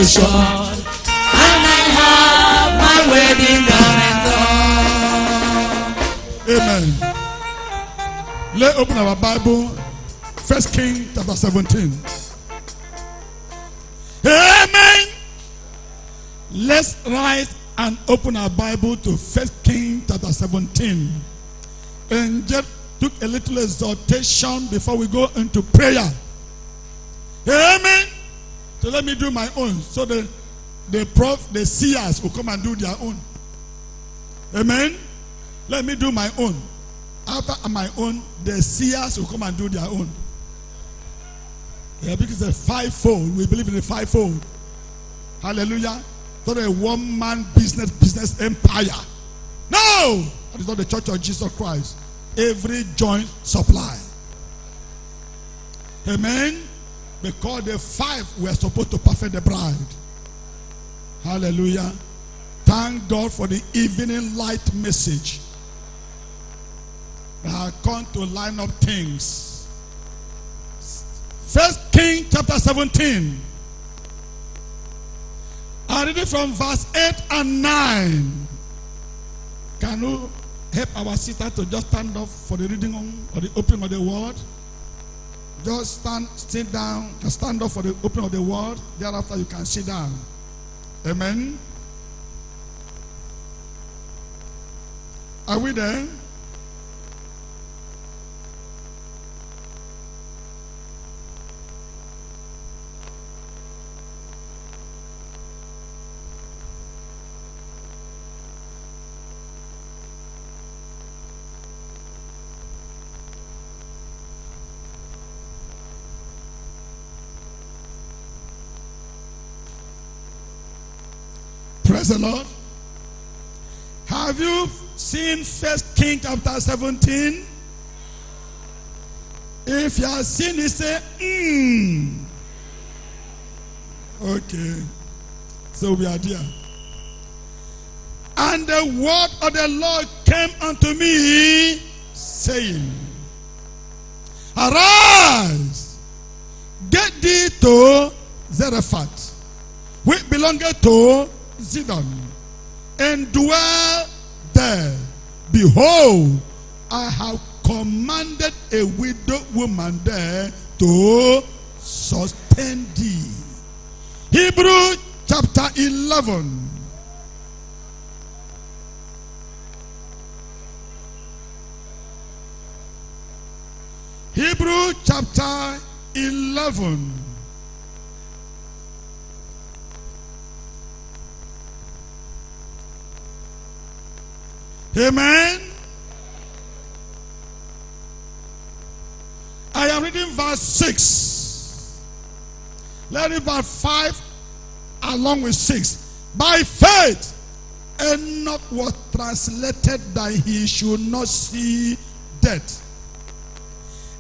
celebration, and I have my wedding garment on. Amen. Let's open our Bible, 1 Kings chapter 17. Amen. Let's rise and open our Bible to 1 Kings chapter 17. And just took a little exhortation before we go into prayer. Amen. So let me do my own. So the seers will come and do their own. Amen. Let me do my own. After my own, the seers will come and do their own. Yeah, because it's a fivefold. We believe in the fivefold. Hallelujah. Not a one-man business empire. No! That is not the church of Jesus Christ. Every joint supply. Amen. Because the five were supposed to perfect the bride. Hallelujah. Thank God for the evening light message. I have come to line up things. 1 Kings chapter 17. I read it from verse 8 and 9. Can you help our sister to just stand up for the reading or the opening of the word? Just sit down, stand up for the opening of the word. Thereafter you can sit down. Amen. Are we there? Praise the Lord. Have you seen 1 Kings chapter 17? If you have seen it, say, Okay. So we are there. And the word of the Lord came unto me, saying, Arise, get thee to Zarephath, which belongeth to Zidon, and dwell there. Behold, I have commanded a widow woman there to sustain thee. Hebrew chapter 11. Hebrew chapter 11. Amen. I am reading verse 6. Let it by 5 along with 6. By faith, Enoch was translated that he should not see death,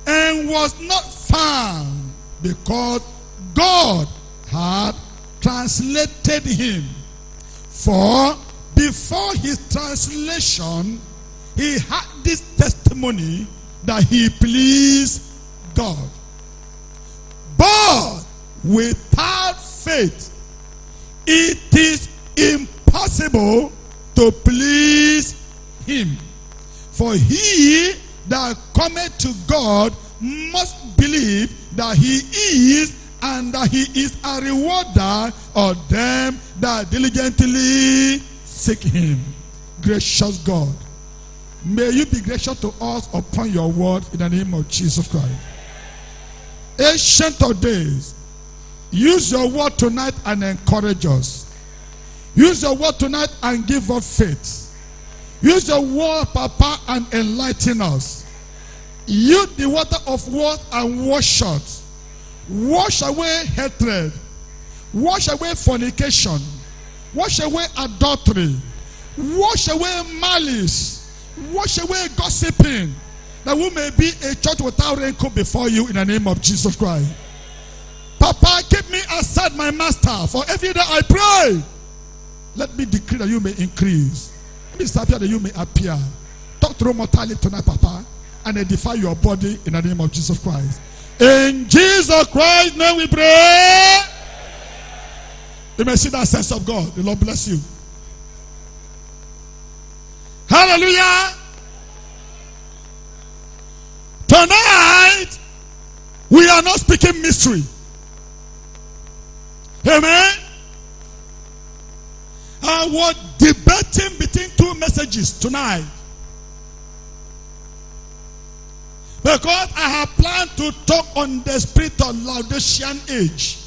and was not found, because God had translated him. For before his translation, he had this testimony that he pleased God. But without faith, it is impossible to please him. For he that cometh to God must believe that he is, and that he is a rewarder of them that diligently seek him. Gracious God, may you be gracious to us upon your word in the name of Jesus Christ. Ancient of days, use your word tonight and encourage us. Use your word tonight and give us faith. Use your word, Papa, and enlighten us. Use the water of words and wash us. Wash away hatred. Wash away fornication. Wash away adultery. Wash away malice. Wash away gossiping. That we may be a church without rancor before you in the name of Jesus Christ. Papa, keep me aside, my master, for every day I pray. Let me decree that you may increase. Let me disappear that you may appear. Talk through mortality tonight, Papa, and edify your body in the name of Jesus Christ. In Jesus Christ's name we pray. You may see that sense of God. The Lord bless you. Hallelujah. Tonight, we are not speaking mystery. Amen. I was debating between two messages tonight. Because I have planned to talk on the spirit of Laodicean age.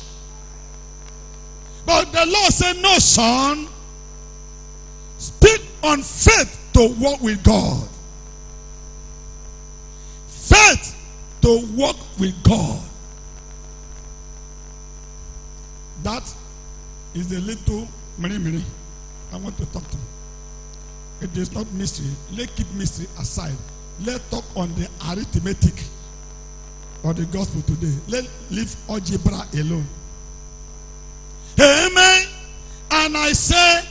But the Lord said, no, son. Speak on faith to walk with God. Faith to walk with God. That is the little mini I want to talk to. It is not mystery. Let's keep mystery aside. Let's talk on the arithmetic of the gospel today. Let's leave algebra alone. Amen. And I say,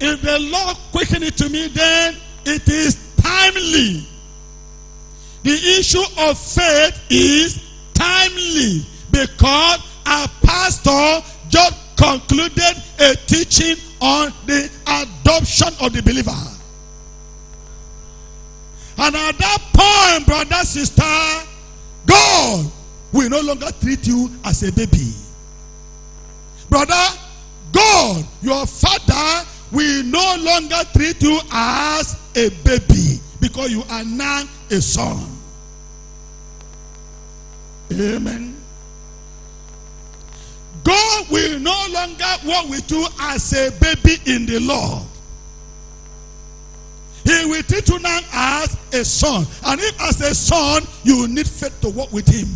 if the Lord quicken it to me, then it is timely. The issue of faith is timely because our pastor just concluded a teaching on the adoption of the believer. And at that point, brother, sister, God will no longer treat you as a baby. Brother, God, your father, will no longer treat you as a baby because you are now a son. Amen. God will no longer walk with you as a baby in the Lord. He will treat you now as a son. And if as a son, you need faith to walk with him.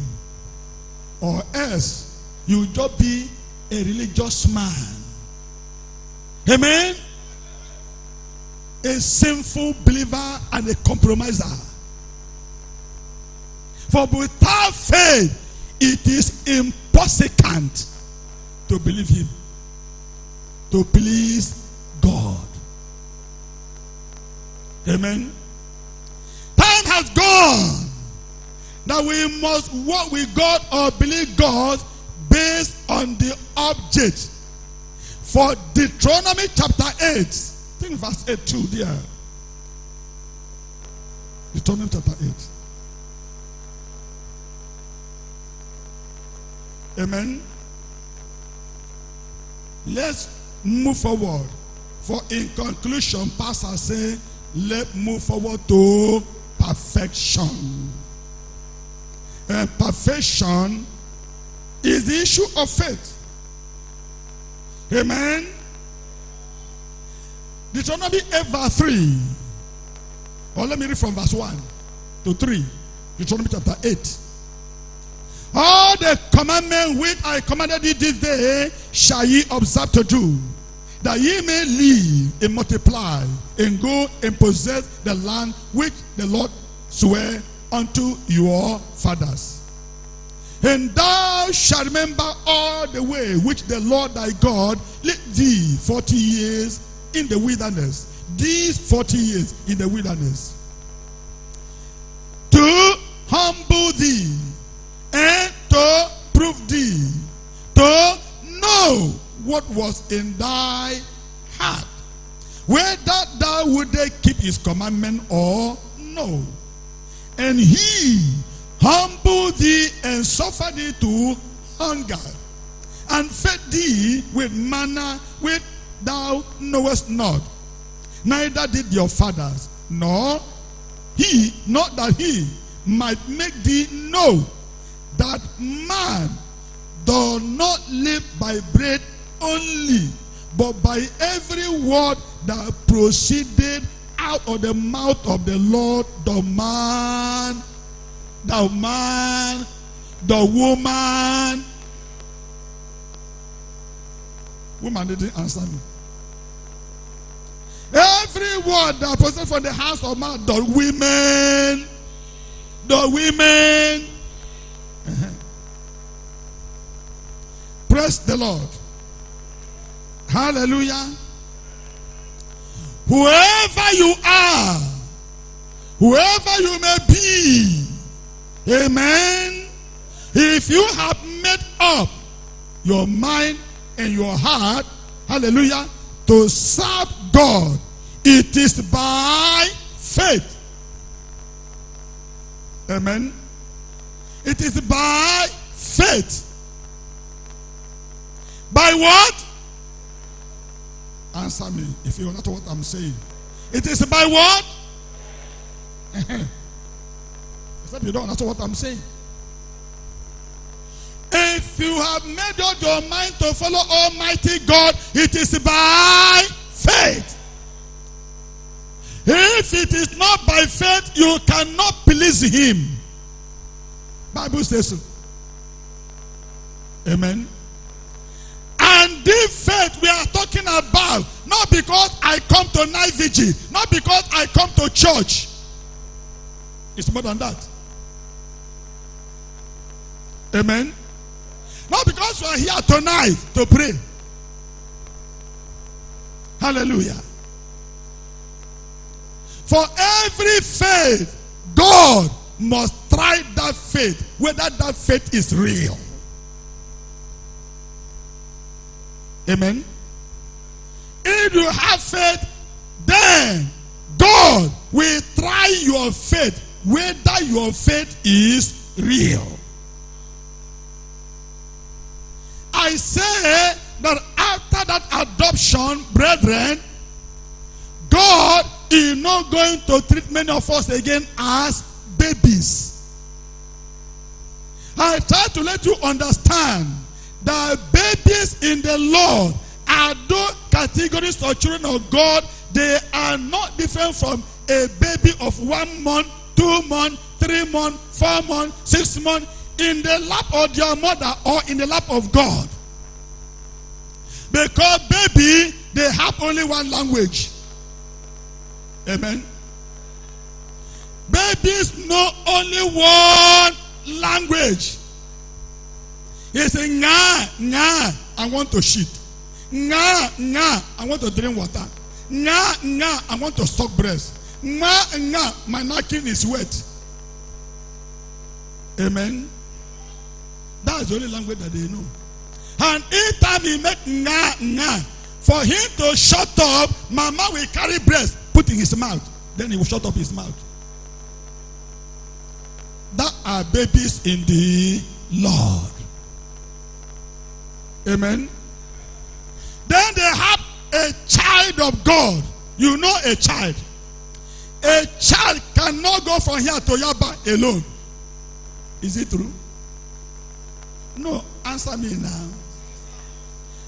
Or else, you will just be a religious man. Amen. A sinful believer and a compromiser. For without faith, it is impossible to believe him, to please God. Amen. Time has gone that we must walk with God or believe God based on the object. For Deuteronomy chapter 8, think verse 8 too there. Deuteronomy chapter 8. Amen. Let's move forward. For in conclusion, Pastor say, let's move forward to perfection. And perfection is the issue of faith. Amen. Deuteronomy 8 verse 3. Or let me read from verse 1 to 3. Deuteronomy chapter 8. All the commandments which I commanded you this day shall ye observe to do, that ye may live and multiply and go and possess the land which the Lord sware unto your fathers. And thou shalt remember all the way which the Lord thy God led thee 40 years in the wilderness. These 40 years in the wilderness. To humble thee and to prove thee, to know what was in thy heart, whether thou wouldest keep his commandment or no. And he humbled thee and suffered thee to hunger, and fed thee with manna which thou knowest not, neither did your fathers, nor he, not that he might make thee know that man does not live by bread only, but by every word that proceeded out of the mouth of the Lord. The woman didn't answer me. Every word that proceeded from the house of man, the women. Praise the Lord. Hallelujah. Whoever you are, whoever you may be, amen, if you have made up your mind in your heart, hallelujah, to serve God. It is by faith. Amen. It is by faith. By what? Answer me if you not what I'm saying. It is by what? Except you don't understand what I'm saying. If you have made up your mind to follow Almighty God, it is by faith. If it is not by faith, you cannot please Him. Bible says so. Amen. And this faith we are talking about, not because I come to night vigil, not because I come to church. It's more than that. Amen. Not because we are here tonight to pray. Hallelujah. For every faith, God must try that faith, whether that faith is real. Amen. If you have faith, then God will try your faith, whether your faith is real. I say that after that adoption, brethren, God is not going to treat many of us again as babies. I try to let you understand that babies in the Lord are those categories of children of God. They are not different from a baby of 1 month, 2 months, 3 months, 4 months, 6 months in the lap of their mother or in the lap of God. Because baby, they have only one language. Amen. Babies know only one language. He say, nga, nga, I want to shit. Nga, nga, I want to drink water. Nga, nga, I want to suck breast. Nga, nga, my napkin is wet. Amen. That is the only language that they know. And each time he make nga, nga, for him to shut up, mama will carry breast, put in his mouth. Then he will shut up his mouth. That are babies in the Lord. Amen. Then they have a child of God. You know a child. A child cannot go from here to Yaba alone. Is it true? No, answer me now.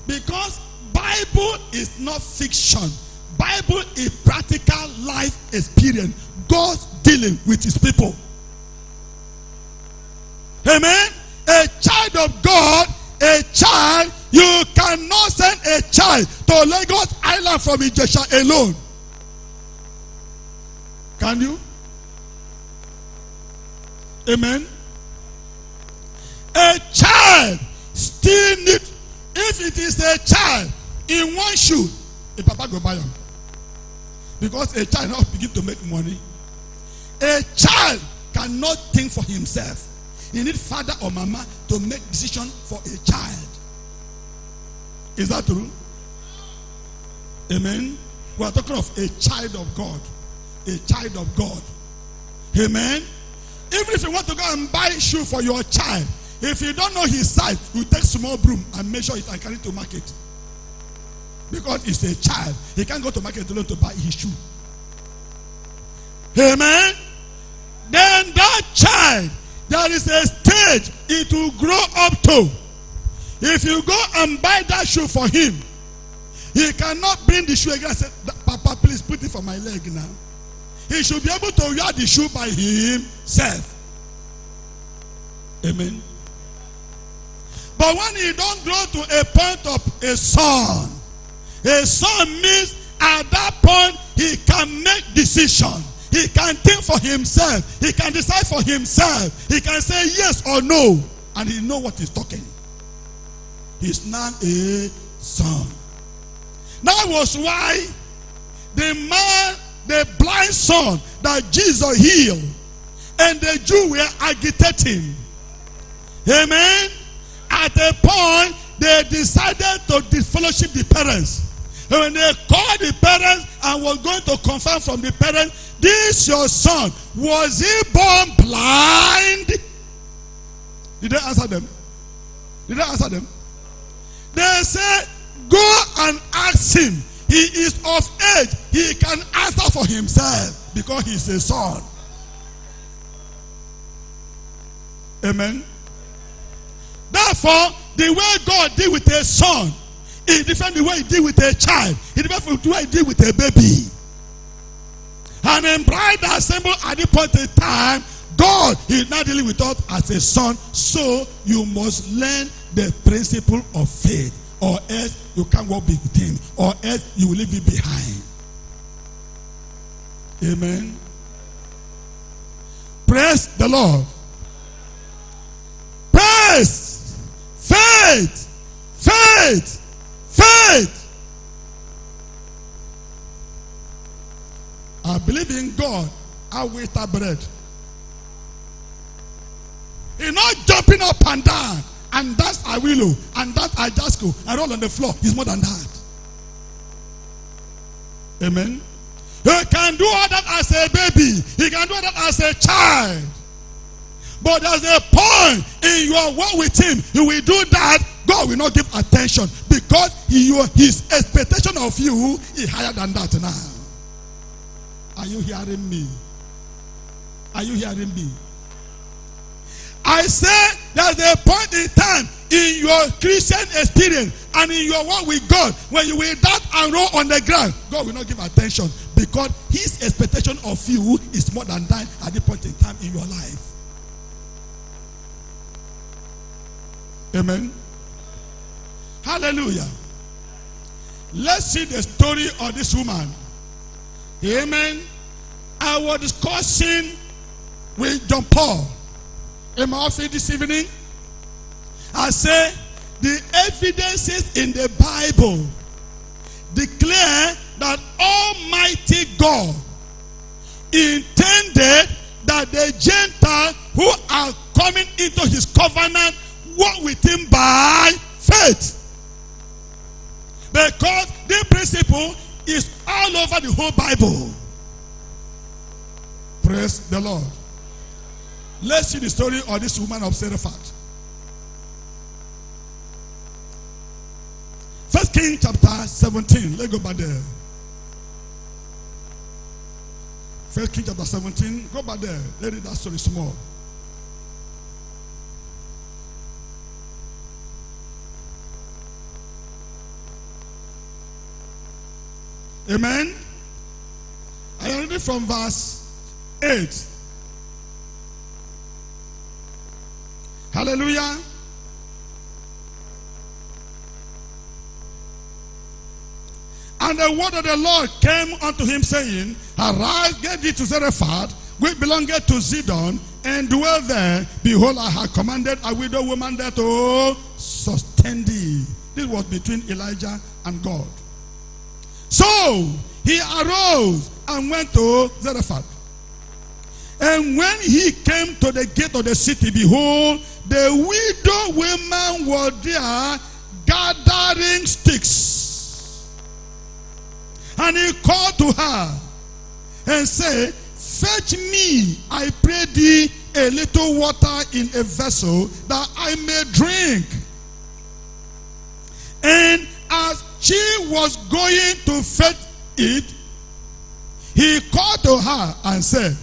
Because Bible is not fiction. Bible is practical life experience. God's dealing with his people. Amen. A child of God, a child, you cannot send a child to Lagos Island from Ijesha alone. Can you? Amen. A child still need, if it is a child in one shoe, a papa go buy him. Because a child now begin to make money. A child cannot think for himself. He needs father or mama to make decision for a child. Is that true? Amen. We are talking of a child of God. A child of God. Amen. Even if you want to go and buy shoe for your child, if you don't know his size, you take small broom and measure it and carry it to market. Because it's a child. He can't go to market alone to buy his shoe. Amen. Then that child, there is a stage it will grow up to. If you go and buy that shoe for him, he cannot bring the shoe again and say, Papa, please put it for my leg now. He should be able to wear the shoe by himself. Amen. But when he don't grow to a point of a son means at that point he can make decision. He can think for himself. He can decide for himself. He can say yes or no. And he know what he's talking. He's now a son. That was why the blind son that Jesus healed, and the Jews were agitating. Amen. At a point, they decided to disfellowship the parents. And when they called the parents and was going to confirm from the parents, this your son, was he born blind? Did they answer them? Did they answer them? They said, go and ask him. He is of age. He can answer for himself because he's a son. Amen. Therefore, the way God deal with a son is different the way he deal with a child. It's different from the way he deal with a baby. And in bride assemble at the point in time, God is not dealing with us as a son. So you must learn the principle of faith, or else you can't walk with him, or else you will leave it behind. Amen. Praise the Lord. Praise, faith, faith, faith. I believe in God. I wait a bread. He's not jumping up and down, and that's I will, and that I just go and roll on the floor. He's more than that. Amen. He can do all that as a baby. He can do all that as a child. But there's a point in your walk with him. You will do that. God will not give attention because his expectation of you is higher than that now. Are you hearing me? Are you hearing me? I say there's a point in time in your Christian experience and in your walk with God when you will dart and roll on the ground. God will not give attention because his expectation of you is more than that at the point in time in your life. Amen. Hallelujah. Let's see the story of this woman. Amen. I was discussing with John Paul in my office this evening. I say the evidences in the Bible declare that Almighty God intended that the Gentiles who are coming into his covenant walk with him by faith. Because the principle is all over the whole Bible. Praise the Lord. Let's see the story of this woman of Zarephath. 1 Kings chapter 17. Let's go back there. 1 Kings chapter 17. Go back there. Let it that story small. Amen. I am reading from verse 8. Hallelujah. And the word of the Lord came unto him, saying, Arise, get thee to Zarephath, which belongeth to Zidon, and dwell there. Behold, I have commanded a widow woman there to sustain thee. This was between Elijah and God. So he arose and went to Zarephath. And when he came to the gate of the city, behold, the widow women were there gathering sticks. And he called to her and said, Fetch me, I pray thee, a little water in a vessel, that I may drink. And as she was going to fetch it, he called to her and said,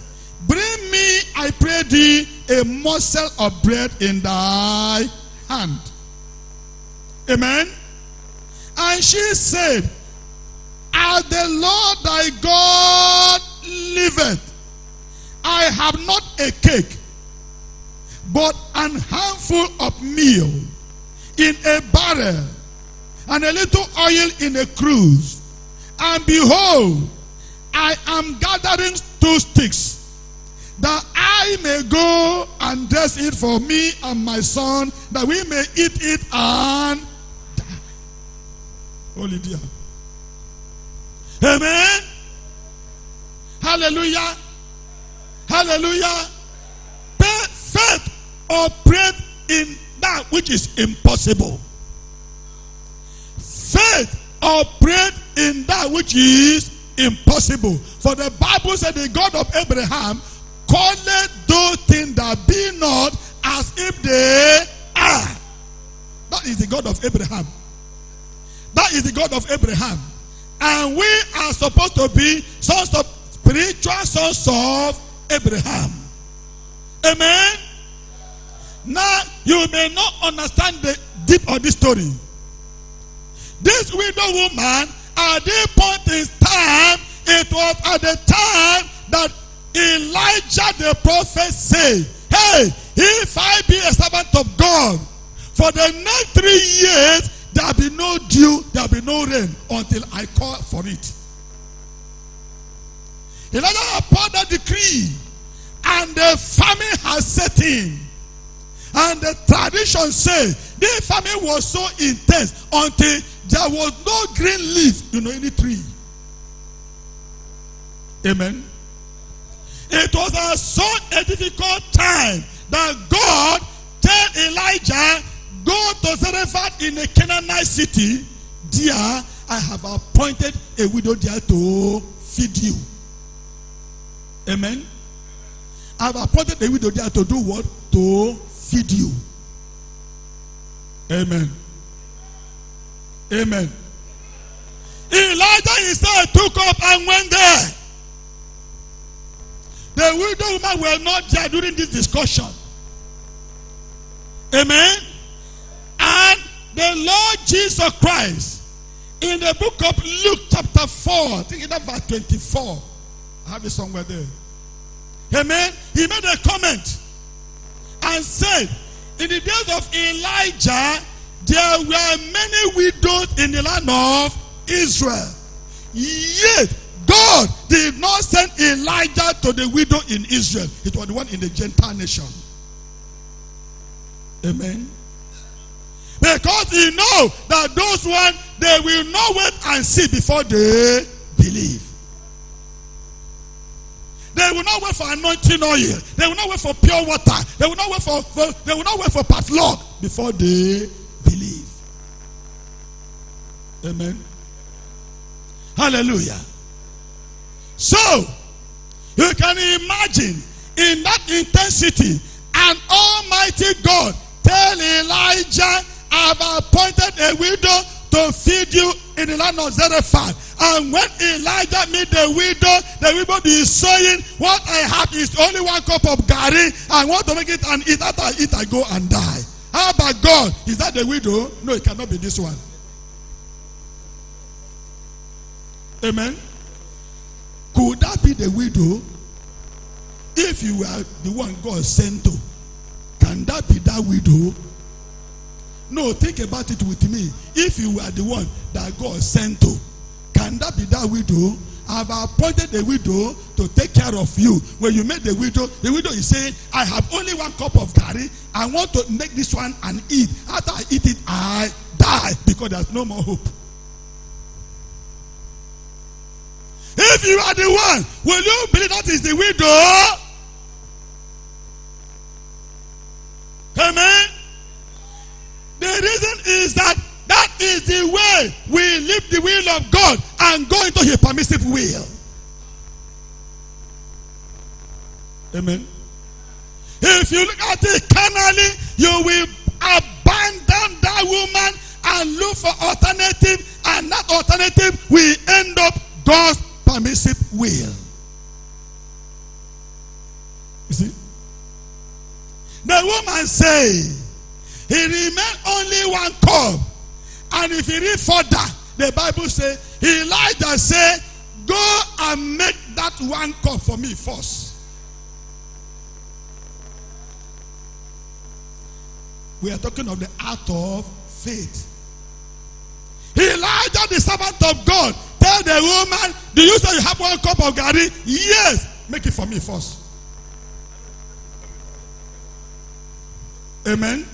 Bring me, I pray thee, a morsel of bread in thy hand. Amen. And she said, As the Lord thy God liveth, I have not a cake, but an handful of meal in a barrel, and a little oil in a cruse. And behold, I am gathering 2 sticks, that I may go and dress it for me and my son, that we may eat it and die. Holy dear. Amen. Hallelujah. Hallelujah. Faith operates in that which is impossible. operate in that which is impossible. For the Bible said the God of Abraham calleth those things that be not as if they are. That is the God of Abraham. That is the God of Abraham. And we are supposed to be sons of spiritual sons of Abraham. Amen. Now you may not understand the deep of this story. This widow woman, at this point in time, it was at the time that Elijah the prophet said, hey, if I be a servant of God, for the next 3 years, there will be no dew, there will be no rain until I call for it. Elijah poured a decree, and the famine has set in. And the tradition says the famine was so intense until there was no green leaf in any tree. Amen. It was such a difficult time that God told Elijah, go to Zarephath in a Canaanite city. There, I have appointed a widow there to feed you. Amen. I have appointed a widow there to do what? To feed you. Amen. Amen. Elijah himself took up and went there. The widow woman were not there during this discussion. Amen. And the Lord Jesus Christ, in the book of Luke chapter 4, I think it's verse 24. I have it somewhere there. Amen. He made a comment and said, in the days of Elijah, there were many widows in the land of Israel. Yet, God did not send Elijah to the widow in Israel. It was the one in the Gentile nation. Amen. Because he knows that those ones, they will not wait and see before they believe. They will not wait for anointing oil. They will not wait for pure water. They will not wait for padlock before they believe. Amen. Hallelujah. So, you can imagine in that intensity, an almighty God tell Elijah, I've appointed a widow to feed you in the land of Zarephath. And when Elijah meet the widow is saying, what I have is only 1 cup of garri. I want to make it and eat. After I eat, I go and die. How about God? Is that the widow? No, it cannot be this one. Amen. Could that be the widow? If you were the one God sent to, can that be that widow? No, think about it with me. If you were the one that God sent to, can that be that widow? I've appointed the widow to take care of you. When you met the widow is saying, I have only 1 cup of curry. I want to make this one and eat. After I eat it, I die because there's no more hope. If you are the one, will you believe that is the widow? Amen. The reason is that is the way we live the will of God and go into his permissive will. Amen. If you look at it carnally, you will abandon that woman and look for alternative, and that alternative will end up God's permissive will. You see? The woman say, he remained only 1 cup. And if you read further, the Bible says, Elijah said, go and make that 1 cup for me first. We are talking of the act of faith. Elijah, the servant of God, tell the woman, do you say you have 1 cup of garri? Yes. Make it for me first. Amen.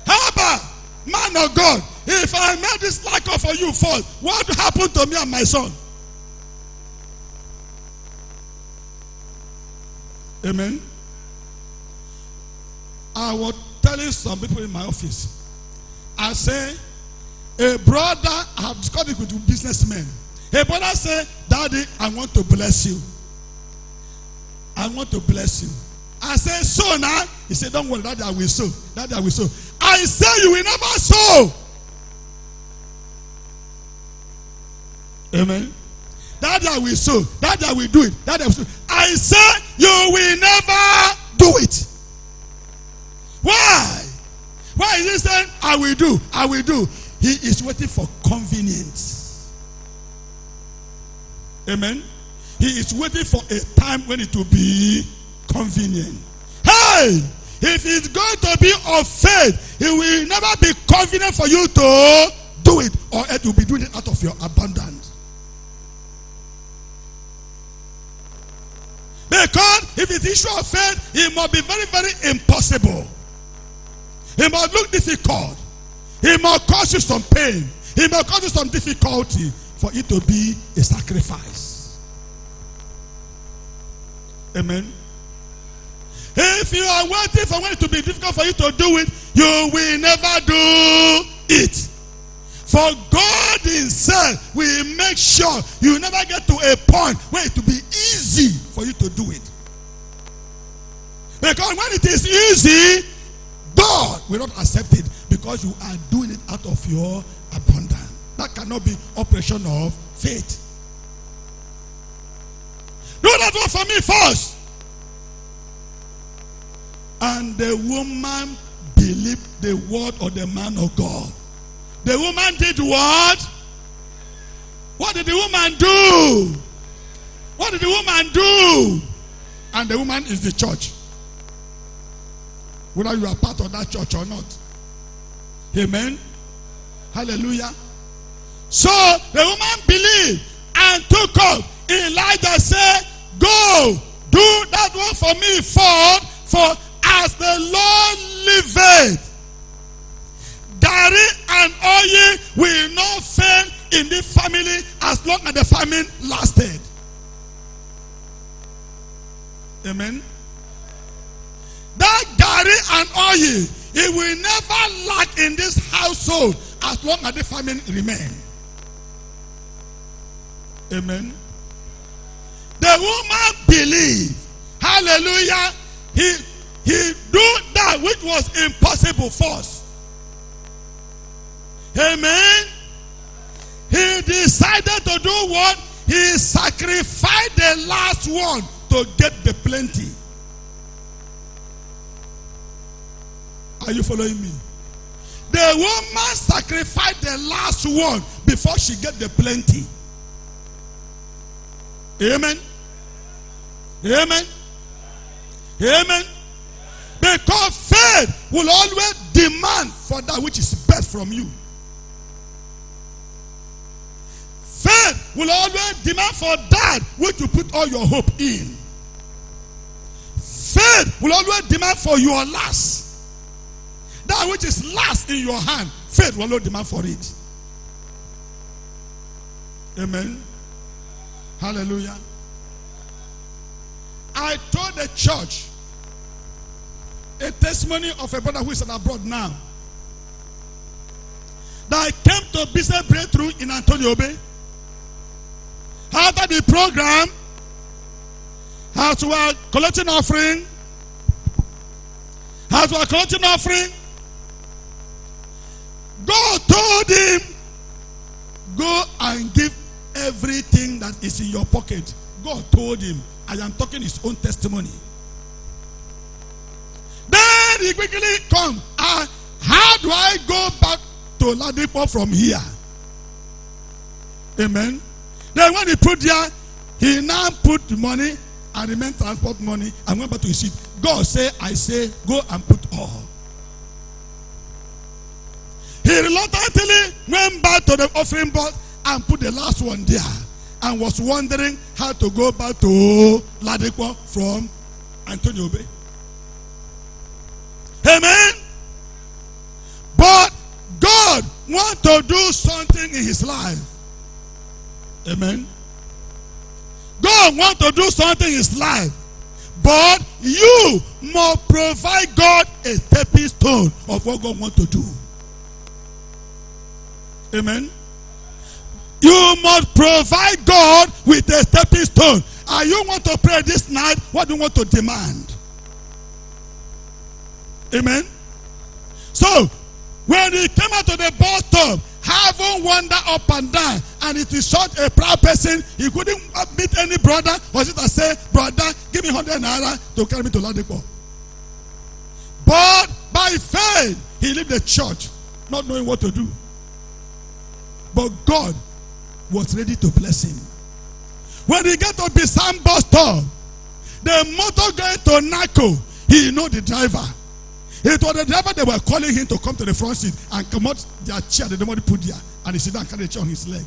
How about, man of God, if I made this like for you first, what happened to me and my son? Amen. I was telling some people in my office, I say, A brother, I have discussed it with businessmen. A brother said, Daddy, I want to bless you. I want to bless you. I said, sow now. He said, don't worry, Daddy, I will sow. Daddy, I will sow. I say, you will never sow. Amen. Daddy, I will sow. Daddy, I will do it. Daddy, I will sow. I say, you will never do it. Why? Why is he saying, I will do, I will do? He is waiting for convenience. Amen. He is waiting for a time when it will be convenient. Hey, if it's going to be of faith, it will never be convenient for you to do it, or it will be doing it out of your abundance. Because if it's issue of faith, it must be very, very impossible. It must look difficult. It must cause you some pain. It must cause you some difficulty for it to be a sacrifice. Amen. If you are waiting for when it to be difficult for you to do it, you will never do it. For God himself will make sure you never get to a point where it will be easy for you to do it. Because when it is easy, God will not accept it because you are doing it out of your abundance. That cannot be operation of faith. Do that one for me first. And the woman believed the word of the man of God. The woman did what? What did the woman do? What did the woman do? And the woman is the church. Whether you are part of that church or not. Amen. Hallelujah. So the woman believed and took up. Elijah said, go, do that one for me for as the Lord liveth, garri and oil will not fail in the family as long as the famine lasted. Amen. That garri and oil, it will never lack in this household as long as the famine remains. Amen. The woman believed. Hallelujah. He do that which was impossible first. Amen. He decided to do what? He sacrificed the last one to get the plenty. Are you following me? The woman sacrificed the last one before she get the plenty. Amen. Amen. Amen. Because faith will always demand for that which is best from you. Faith will always demand for that which you put all your hope in. Faith will always demand for your last. That which is last in your hand, faith will always demand for it. Amen. Hallelujah. I told the church a testimony of a brother who is abroad now. That I came to business breakthrough in Antonio Bay. After the program, as we were collecting offering, God told him, go and give everything that is in your pocket. God told him, I am talking his own testimony. Then he quickly come. How do I go back to Ladipo from here? Amen. Then when he put there, he now put the money and remain transport money and went back to his seat. God say, I say, go and put all. He reluctantly went back to the offering box and put the last one there and was wondering how to go back to Ladipo from Antonio Bay. Amen. But God wants to do something in his life. Amen. God wants to do something in his life. But you must provide God a stepping stone of what God wants to do. Amen. You must provide God with a stepping stone. And you want to pray this night, what do you want to demand? Amen. So, when he came out to the bus stop, having wandered up and down, and it is such a proud person, he couldn't meet any brother, was it to say, brother, give me 100 naira to carry me to Ladipo. But by faith, he left the church, not knowing what to do. But God was ready to bless him. When he got to Bisam bus stop, the motor going to Nako, he know the driver. It was the driver, they were calling him to come to the front seat and come out their chair, they don't put there, and he sit down and carry the chair on his leg.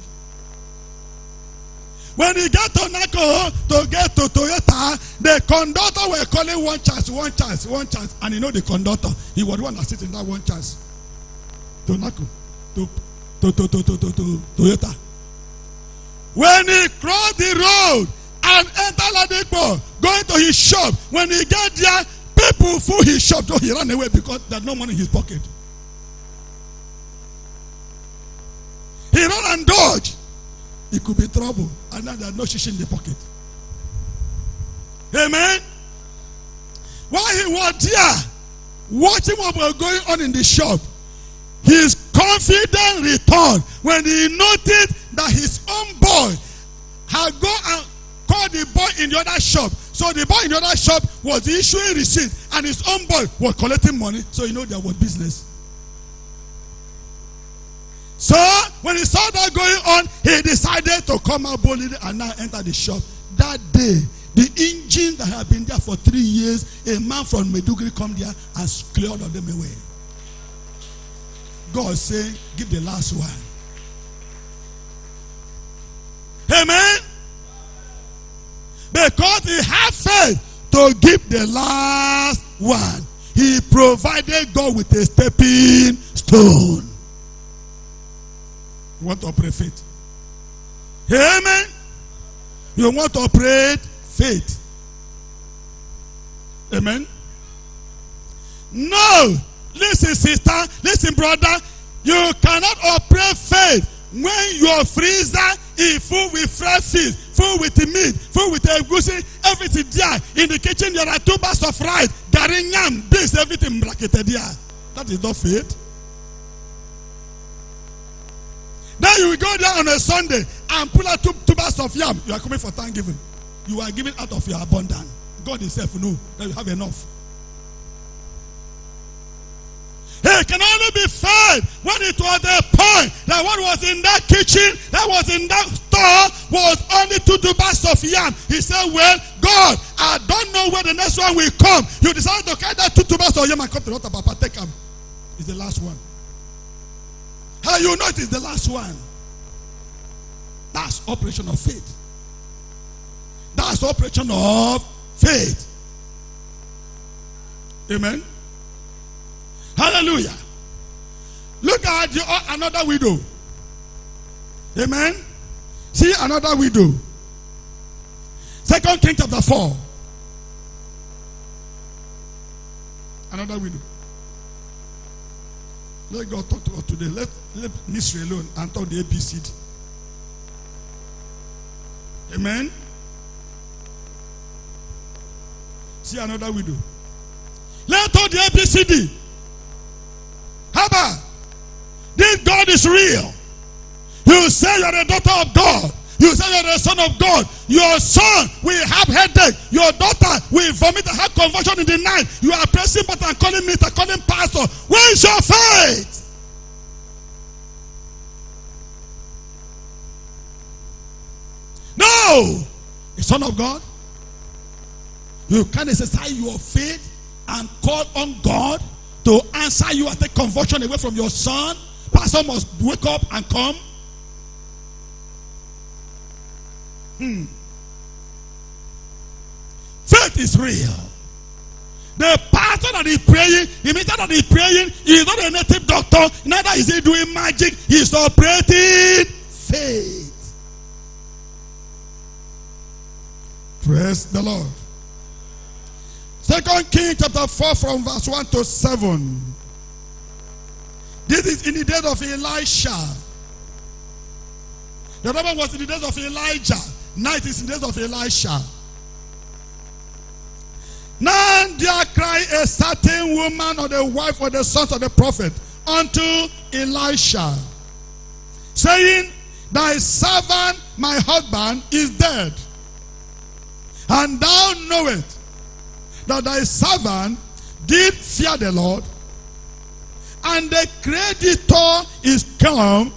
When he got to Nako to get to Toyota, the conductor were calling one chance, and you know the conductor, he was the one that sit in that one chance. To Nako, to Toyota. When he crossed the road and entered Ladipo, going to his shop, when he got there, people fool his shop, so he ran away because there's no money in his pocket. He ran and dodged. It could be trouble, and now there's no shish in the pocket. Amen. While he was there, watching what was going on in the shop, his confidence returned when he noticed that his own boy had gone and called the boy in the other shop. So the boy in the other shop was issuing receipt, and his own boy was collecting money. So you know there was business. So when he saw that going on, he decided to come out boldly and now enter the shop. That day, the engine that had been there for 3 years, a man from Meduguri come there and cleared all of them away. God said, give the last one. Amen. Because he had faith to give the last one, he provided God with a stepping stone. You want to operate faith? Amen. You want to operate faith? Amen. No. Listen, sister. Listen, brother. You cannot operate faith when your freezer is full with fresh fish, full with the meat, full with the egusi, everything there. In the kitchen, there are 2 bags of rice, gari yam, beans, everything bracketed there. That is not faith. Then you will go there on a Sunday and pull out 2 bags of yam. You are coming for Thanksgiving. You are giving out of your abundance. God himself will know that you have enough. It can only be fed when it was the point that what was in that kitchen, that was in that store, was only 2 bags of yam. He said, well, God, I don't know where the next one will come. You decided to carry that 2 bags of yam and come to the altar, Papa, take them. It's the last one. How you know it is the last one? That's operation of faith. That's operation of faith. Amen. Hallelujah. Look at another widow. Amen. See another widow. 2 Kings chapter 4. Another widow. Let God talk to us today. Let mystery alone and talk the ABCD. Amen. See another widow. Let's talk the ABCD. How about this? God is real. You say you're a daughter of God. You say you're a son of God. Your son will have headache. Your daughter will vomit and have convulsion in the night. You are pressing button and calling me, calling pastor. Where is your faith? No. A son of God. You can exercise your faith and call on God to answer you and take conversion away from your son. Pastor must wake up and come. Faith is real. The pastor that is praying, the minister that is praying, is not a native doctor, neither is he doing magic, he's operating faith. Praise the Lord. 2 Kings chapter 4 from verse 1 to 7. This is in the days of Elisha. The other one was in the days of Elijah. Now it is in the days of Elisha. Now there cried a certain woman or the wife or the sons of the prophet unto Elisha, saying, thy servant, my husband, is dead. And thou knowest that thy servant did fear the Lord, and the creditor is come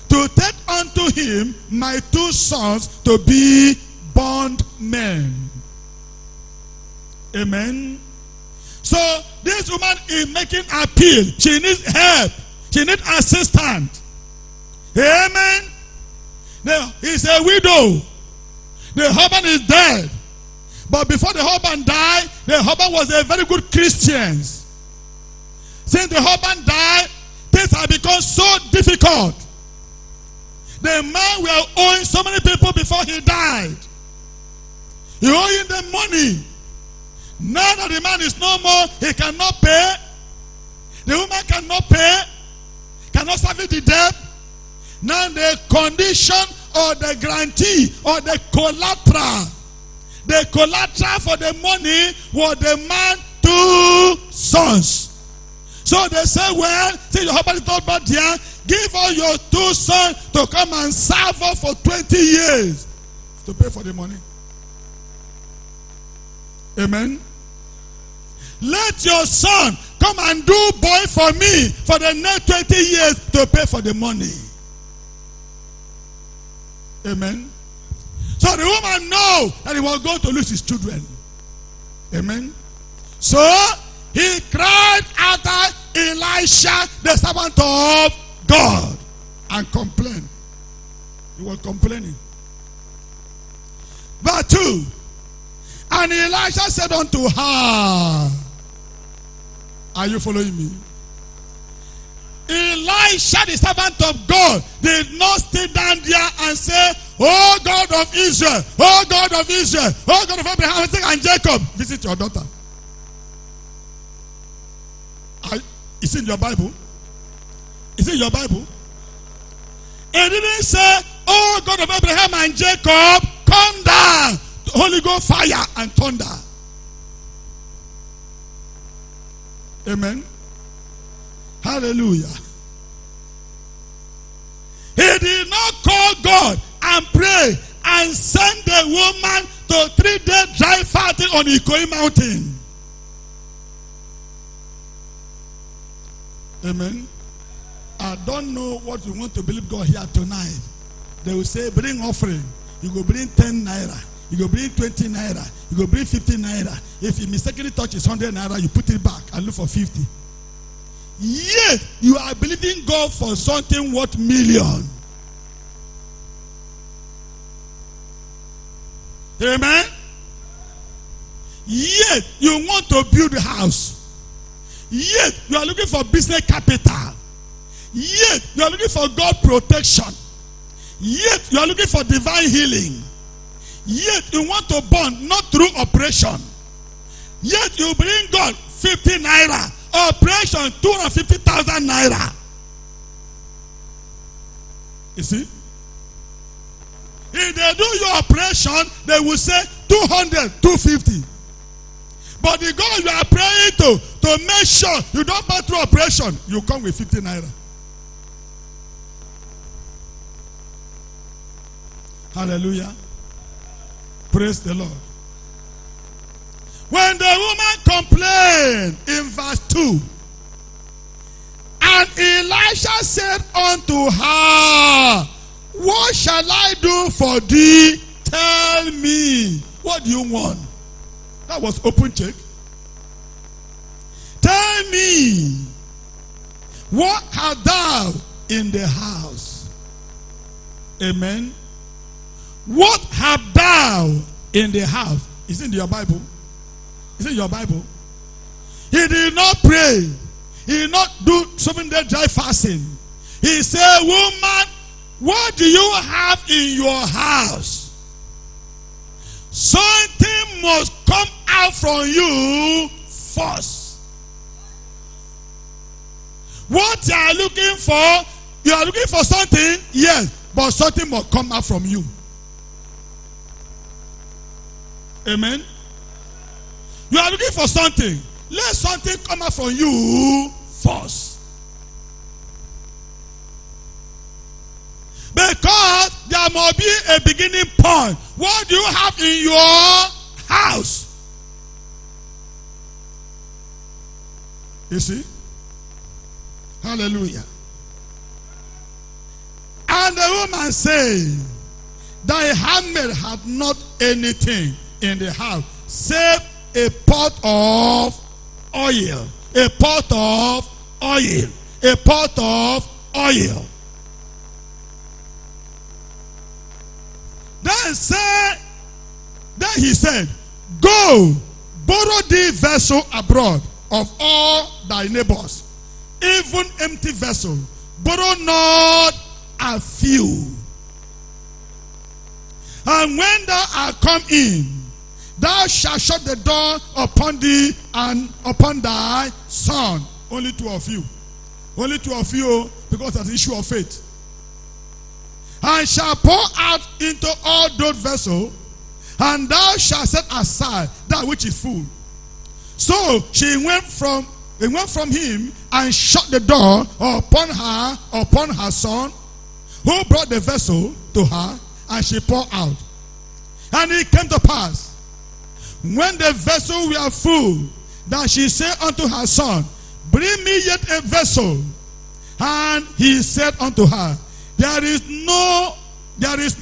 to take unto him my 2 sons to be bondmen. Amen. So this woman is making appeal. She needs help. She needs assistance. Amen. Now, he's a widow. The husband is dead. But before the husband died, the husband was a very good Christian. Since the husband died, things have become so difficult. The man were owing so many people before he died. He owing them money. Now that the man is no more, he cannot pay. The woman cannot pay. Cannot service the debt. Now the condition or the guarantee or the collateral for the money was the man's 2 sons. So they say, well, since your husband is not back there, give all your 2 sons to come and serve us for 20 years to pay for the money. Amen. Let your son come and do boy for me for the next 20 years to pay for the money. Amen. So the woman knows that he was going to lose his children. Amen. So he cried after Elisha, the servant of God, and complained. He was complaining. Verse 2. And Elisha said unto her, are you following me? Elisha, the servant of God, did not stay down there and say, oh God of Israel, oh God of Israel, oh God of Abraham, Isaac, and Jacob, visit your daughter. It's in your Bible. It's in your Bible. It didn't say, oh God of Abraham and Jacob, come down. Holy Ghost fire and thunder. Amen. Hallelujah. He did not call God and pray and send the woman to 3-day dry fasting on Ikoyi mountain. Amen. I don't know what you want to believe God here tonight. They will say, bring offering. You go bring 10 naira. You go bring 20 naira. You go bring 50 naira. If you mistakenly touch his 100 naira, you put it back and look for 50. Yet, you are believing God for something worth million. Amen? Yet, you want to build a house. Yet, you are looking for business capital. Yet, you are looking for God protection. Yet, you are looking for divine healing. Yet, you want to burn, not through operation. Yet, you bring God 50 naira. Operation 250,000 naira. You see? If they do your operation, they will say 200, 250. But the God you are praying to make sure you don't pass through operation, you come with 50 naira. Hallelujah. Praise the Lord. When the woman complained in verse 2, and Elisha said unto her, what shall I do for thee? Tell me. What do you want? That was open check. Tell me, what hast thou in the house? Amen. What have thou in the house? Is it in your Bible? Is it in your Bible? He did not pray. He did not do 7-day dry fasting. He said, woman, what do you have in your house? Something must come out from you first. What you are looking for something? Yes. but something must come out from you. Amen. You are looking for something. Let something come out from you first. Because there must be a beginning point. What do you have in your house? You see? Hallelujah. And the woman said, thy handmaid had not anything in the house save a pot of oil. A pot of oil. A pot of oil. Then he said, go, borrow thee vessel abroad of all thy neighbors, even empty vessel. Borrow not a few. And when thou art come in, thou shalt shut the door upon thee and upon thy son. Only two of you. Only two of you, because that's the issue of faith. And shall pour out into all those vessels, and thou shalt set aside that which is full. So she went from him and shut the door upon her son, who brought the vessel to her, and she poured out. And it came to pass, when the vessel were full, that she said unto her son, bring me yet a vessel. And he said unto her, there is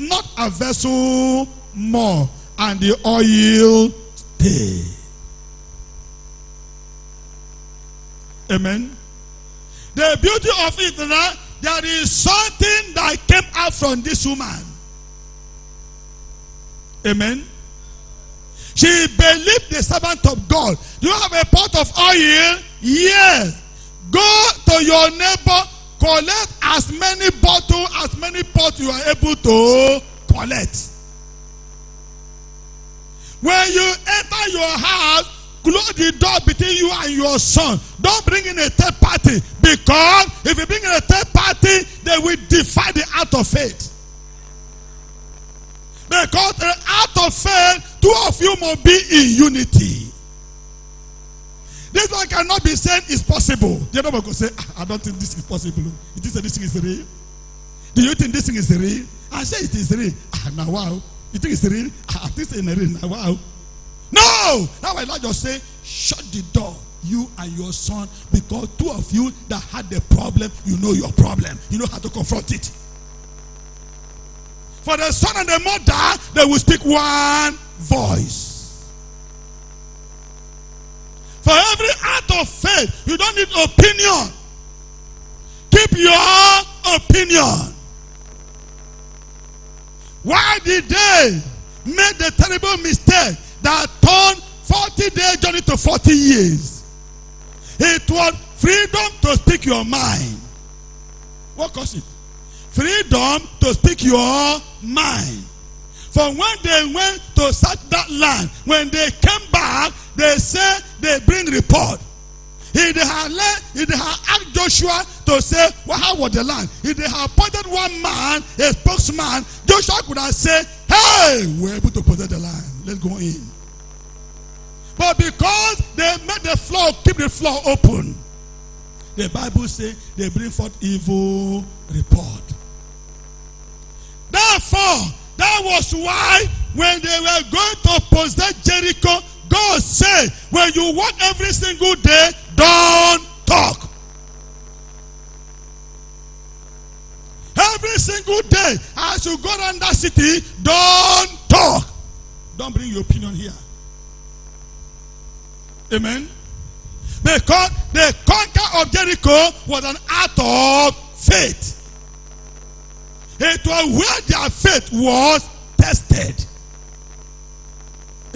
not a vessel more. And the oil stayed. Amen. The beauty of it is that there is something that came out from this woman. Amen. She believed the servant of God. Do you have a pot of oil? Yes. Go to your neighbor, collect as many bottles, as many pots you are able to collect. When you enter your house, close the door between you and your son. Don't bring in a third party, because if you bring in a third party, they will defy the act of faith. Because the act of faith, two of you must be in unity. This one cannot be said is possible. The other one will say, I don't think this is possible. You think this thing is real? Do you think this thing is real? I say it is real. Now wow. You think it's real? I think it's real. Now wow. No! That's why Elijah say, shut the door, you and your son, because two of you that had the problem, you know your problem. You know how to confront it. For the son and the mother, they will speak one voice. For every act of faith, you don't need opinion. Keep your opinion. Why did they make the terrible mistake that turned 40-day journey to 40 years? It was freedom to speak your mind. What caused it? Freedom to speak your mind. For when they went to search that land, when they came back, they said they bring report. If they had asked Joshua to say, well, how was the land? If they had appointed one man, a spokesman, Joshua could have said, hey, we're able to possess the land. Let's go in. But because they made the floor, keep the floor open, the Bible says they bring forth evil report. Therefore, that was why when they were going to possess Jericho, God said, when you walk every single day, don't talk. Every single day, as you go around that city, don't talk. Don't bring your opinion here. Amen. Because the conquer of Jericho was an act of faith. It was where their faith was tested.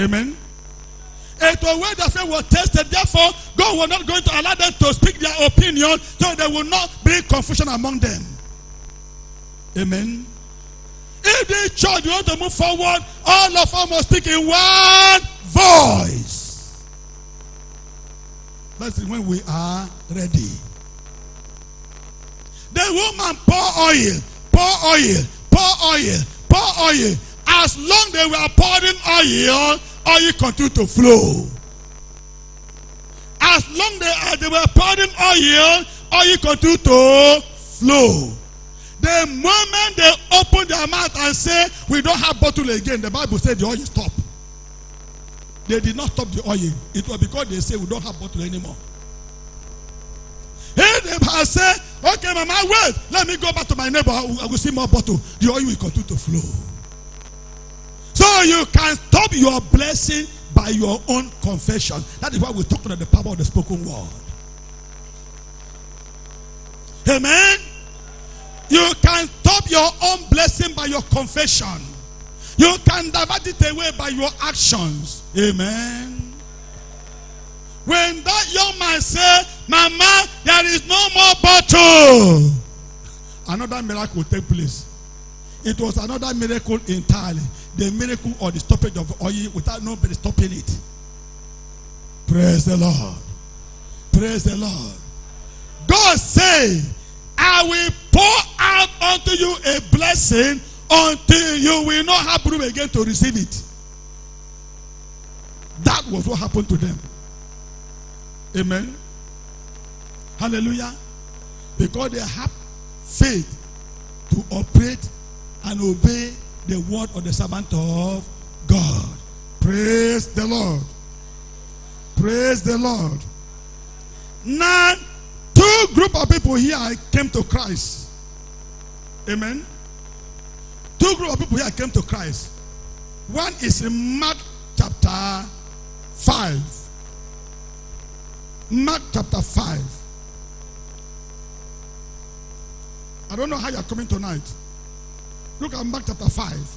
Amen. It was where their faith was tested. Therefore, God was not going to allow them to speak their opinion, so they will not bring confusion among them. Amen. If the church want to move forward, all of us must speak in one voice. That's when we are ready. The woman pour oil, oil, pour oil. As long they were pouring oil, oil continued to flow. As long they were pouring oil, oil continued to flow. The moment they opened their mouth and say, we don't have bottle again, the Bible said the oil stopped. They did not stop the oil. It was because they say we don't have bottle anymore. If they had said, okay, mama, wait, let me go back to my neighbor, I will see more bottle, the oil will continue to flow. So you can stop your blessing by your own confession. That is why we talk about the power of the spoken word. Amen. You can stop your own blessing by your confession. You can divert it away by your actions. Amen. When that young man said, Mama, there is no more bottle, another miracle will take place. It was another miracle entirely. The miracle or the stoppage of oil without nobody stopping it. Praise the Lord. Praise the Lord. God said, I will pour out unto you a blessing until you will not have room again to receive it. That was what happened to them. Amen. Hallelujah. Because they have faith to operate and obey the word of the servant of God. Praise the Lord. Praise the Lord. Now, two group of people here came to Christ. Amen. Two group of people here came to Christ. One is in Mark chapter 5. Mark chapter 5. I don't know how you are coming tonight. Look at Mark chapter 5.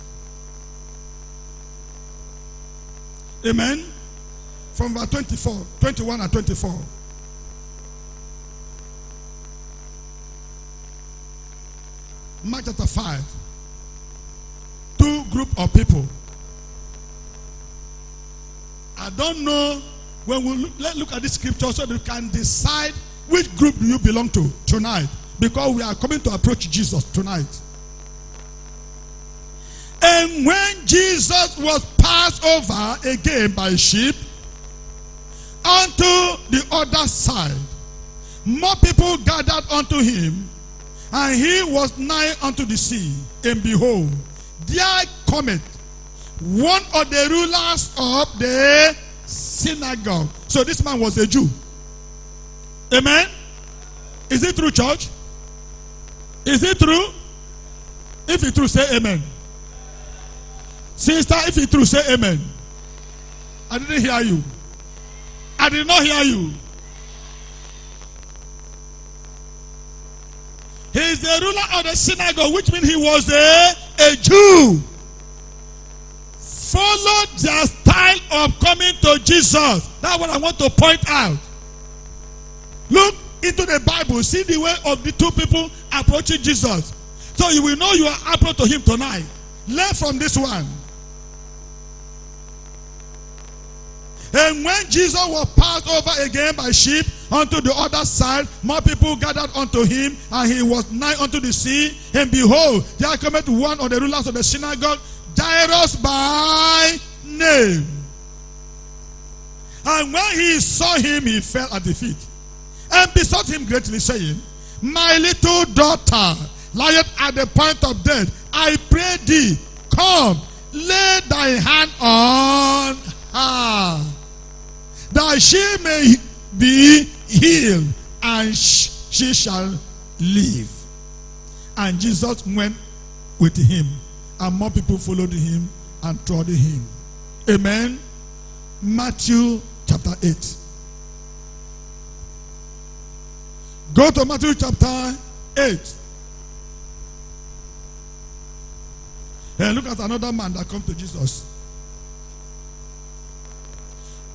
Amen. From verse 24, 21 and 24. Mark chapter 5. Two group of people. I don't know when we look at this scripture so that we can decide which group do you belong to tonight. Because we are coming to approach Jesus tonight. And when Jesus was passed over again by ship unto the other side, more people gathered unto him, and he was nigh unto the sea. And behold, there cometh one of the rulers of the synagogue. So this man was a Jew. Amen. Is it true, church? Is it true? If it's true, say amen. Sister, if it's true, say amen. I didn't hear you. I did not hear you. He is the ruler of the synagogue, which means he was a Jew. Followed their style of coming to Jesus. That's what I want to point out. Look into the Bible. See the way of the two people approaching Jesus. So you will know you are approaching to him tonight. Learn from this one. And when Jesus was passed over again by ship unto the other side, more people gathered unto him, and he was nigh unto the sea. And behold, there cometh one of the rulers of the synagogue, Jairus by name. And when he saw him, he fell at the feet and besought him greatly, saying, My little daughter lieth at the point of death. I pray thee, come, lay thy hand on her, that she may be healed, and she shall live. And Jesus went with him, and more people followed him and trod him. Amen. Matthew chapter 8. Go to Matthew chapter 8. And look at another man that comes to Jesus.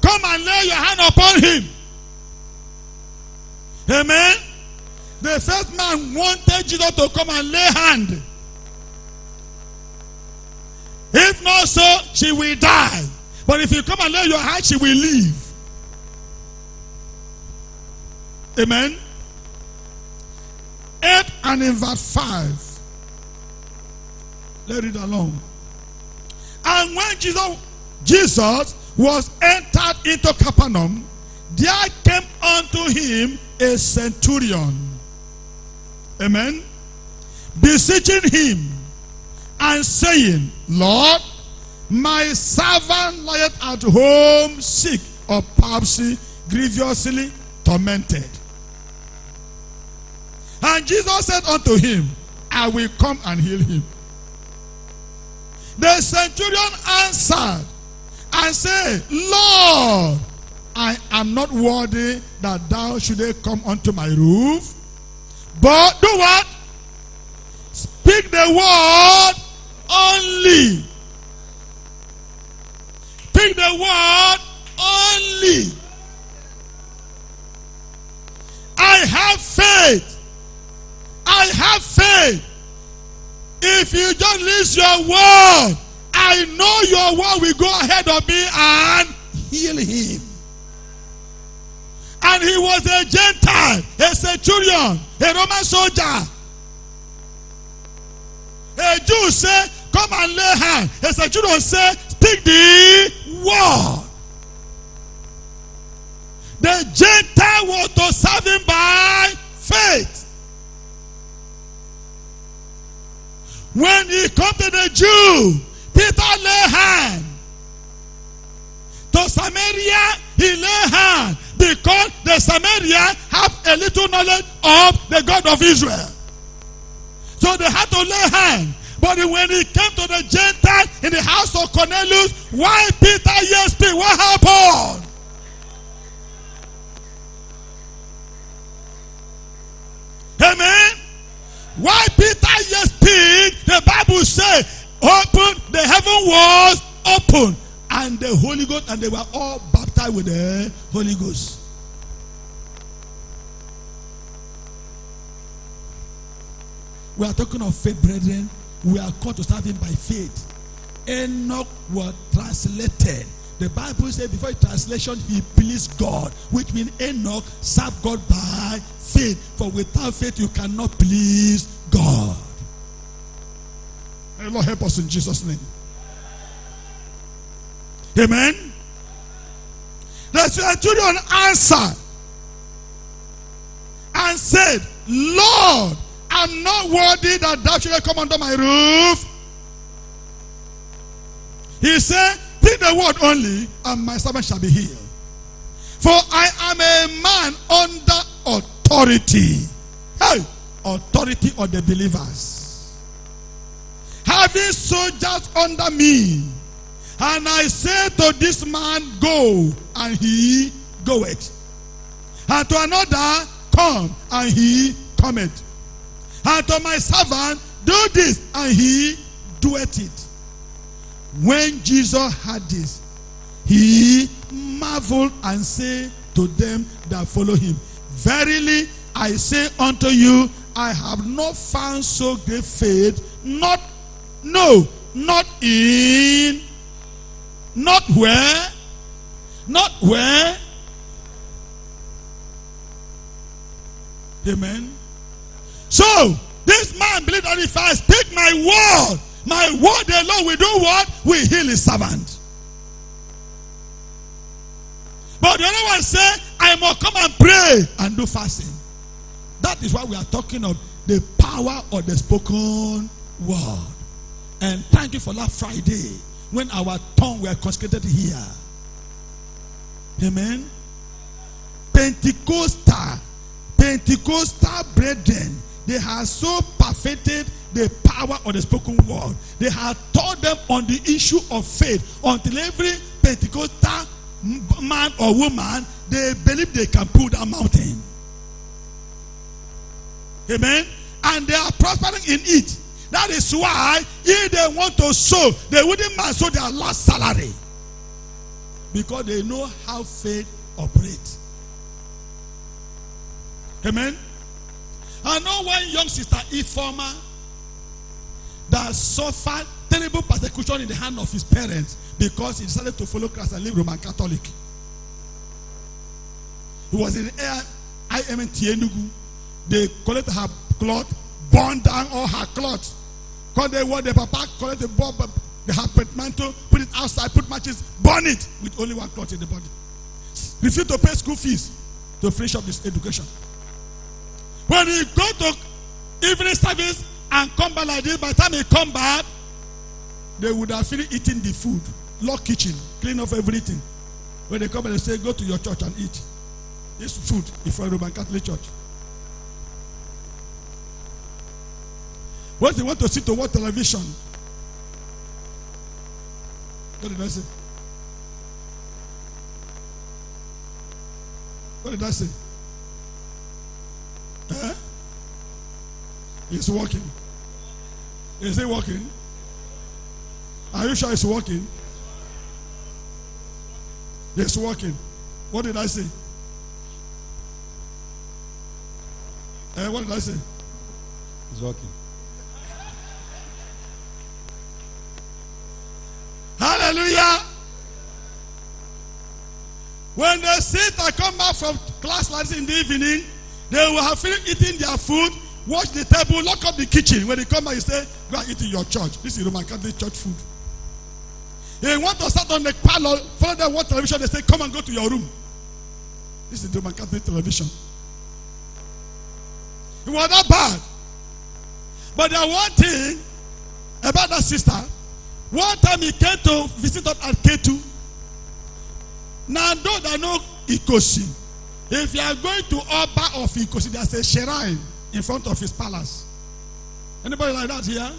Come and lay your hand upon him. Amen. The first man wanted Jesus to come and lay hand. If not so, she will die. But if you come and lay your hand, she will live. Amen. 8 and in verse 5. Let's read along. And when Jesus was entered into Capernaum, there came unto him a centurion. Amen. Beseeching him and saying, Lord, my servant lieth at home sick of palsy, grievously tormented. And Jesus said unto him, I will come and heal him. The centurion answered and said, Lord, I am not worthy that thou shouldest come unto my roof. But do what? Speak the word only. Speak the word only. I have faith. I have faith. If you just listen your word, I know your word will go ahead of me and heal him. And he was a Gentile, a centurion, a Roman soldier. A Jew said, come and lay hand. A centurion said, speak the word. The Gentile was to serve him by faith. When he come to the Jew, Peter lay hand. To Samaria, he lay hand. Because the Samaria have a little knowledge of the God of Israel. So they had to lay hand. But when he came to the Gentile in the house of Cornelius, why Peter yes speak? What happened? Amen. Why Peter yes speak? The Bible says, open, the heaven was open, and the Holy Ghost, and they were all baptized with the Holy Ghost. We are talking of faith, brethren. We are called to serve him by faith. Enoch was translated. The Bible says before translation, he pleased God, which means Enoch served God by faith. For without faith, you cannot please God. May the Lord help us in Jesus' name. Amen. The centurion answered and said, Lord, I'm not worthy that thou shouldest come under my roof. He said, speak the word only, and my servant shall be healed. For I am a man under authority. Hey, authority of the believers. Having soldiers under me. And I say to this man, go, and he goeth. And to another, come, and he cometh. And to my servant, do this, and he doeth it. When Jesus had this, he marveled and said to them that follow him, verily I say unto you, I have not found so great faith, not where. Amen. So, this man believed that if I speak my word alone will do what? Will heal his servant. But the other one said, I must come and pray and do fasting. That is why we are talking of the power of the spoken word. And thank you for last Friday when our tongue were consecrated here. Amen. Pentecostal brethren, they have so perfected the power of the spoken word. They have taught them on the issue of faith until every Pentecostal man or woman, they believe they can pull that mountain. Amen. And they are prospering in it. That is why if they want to sow, they wouldn't mind sow their last salary. Because they know how faith operates. Amen. I know one young sister, Ifoma, that suffered terrible persecution in the hand of his parents because he decided to follow Christ and live Roman Catholic. He was in IMT Enugu. They collected her cloth, burned down all her clothes. Because they want the papa, collect the bomb, the portmanteau, put it outside, put matches, burn it with only one cloth in the body. Refuse to pay school fees to finish up his education. When he go to evening service and come back like this, by the time he come back, they would have finished eating the food, lock kitchen, clean off everything. When they come and they say, go to your church and eat. This food is for a Roman Catholic church. Once they want to sit to watch television, what did I say? What did I say? It's working. Is it working? Are you sure it's working? It's working. What did I say? What did I say? It's working. Hallelujah. When they sit and come back from class like this in the evening, they will have finished eating their food, wash the table, lock up the kitchen. When they come back, you say, go and eat in your church. This is Roman Catholic church food. They want to start on the parlor, follow them watch television, they say, come and go to your room. This is Roman Catholic television. It was not bad. But there was one thing about that sister. One time he came to visit us at K2. Now, those that know Ikosi, if you are going to Oba of Ikosi, there's a shrine in front of his palace. Anybody like that here?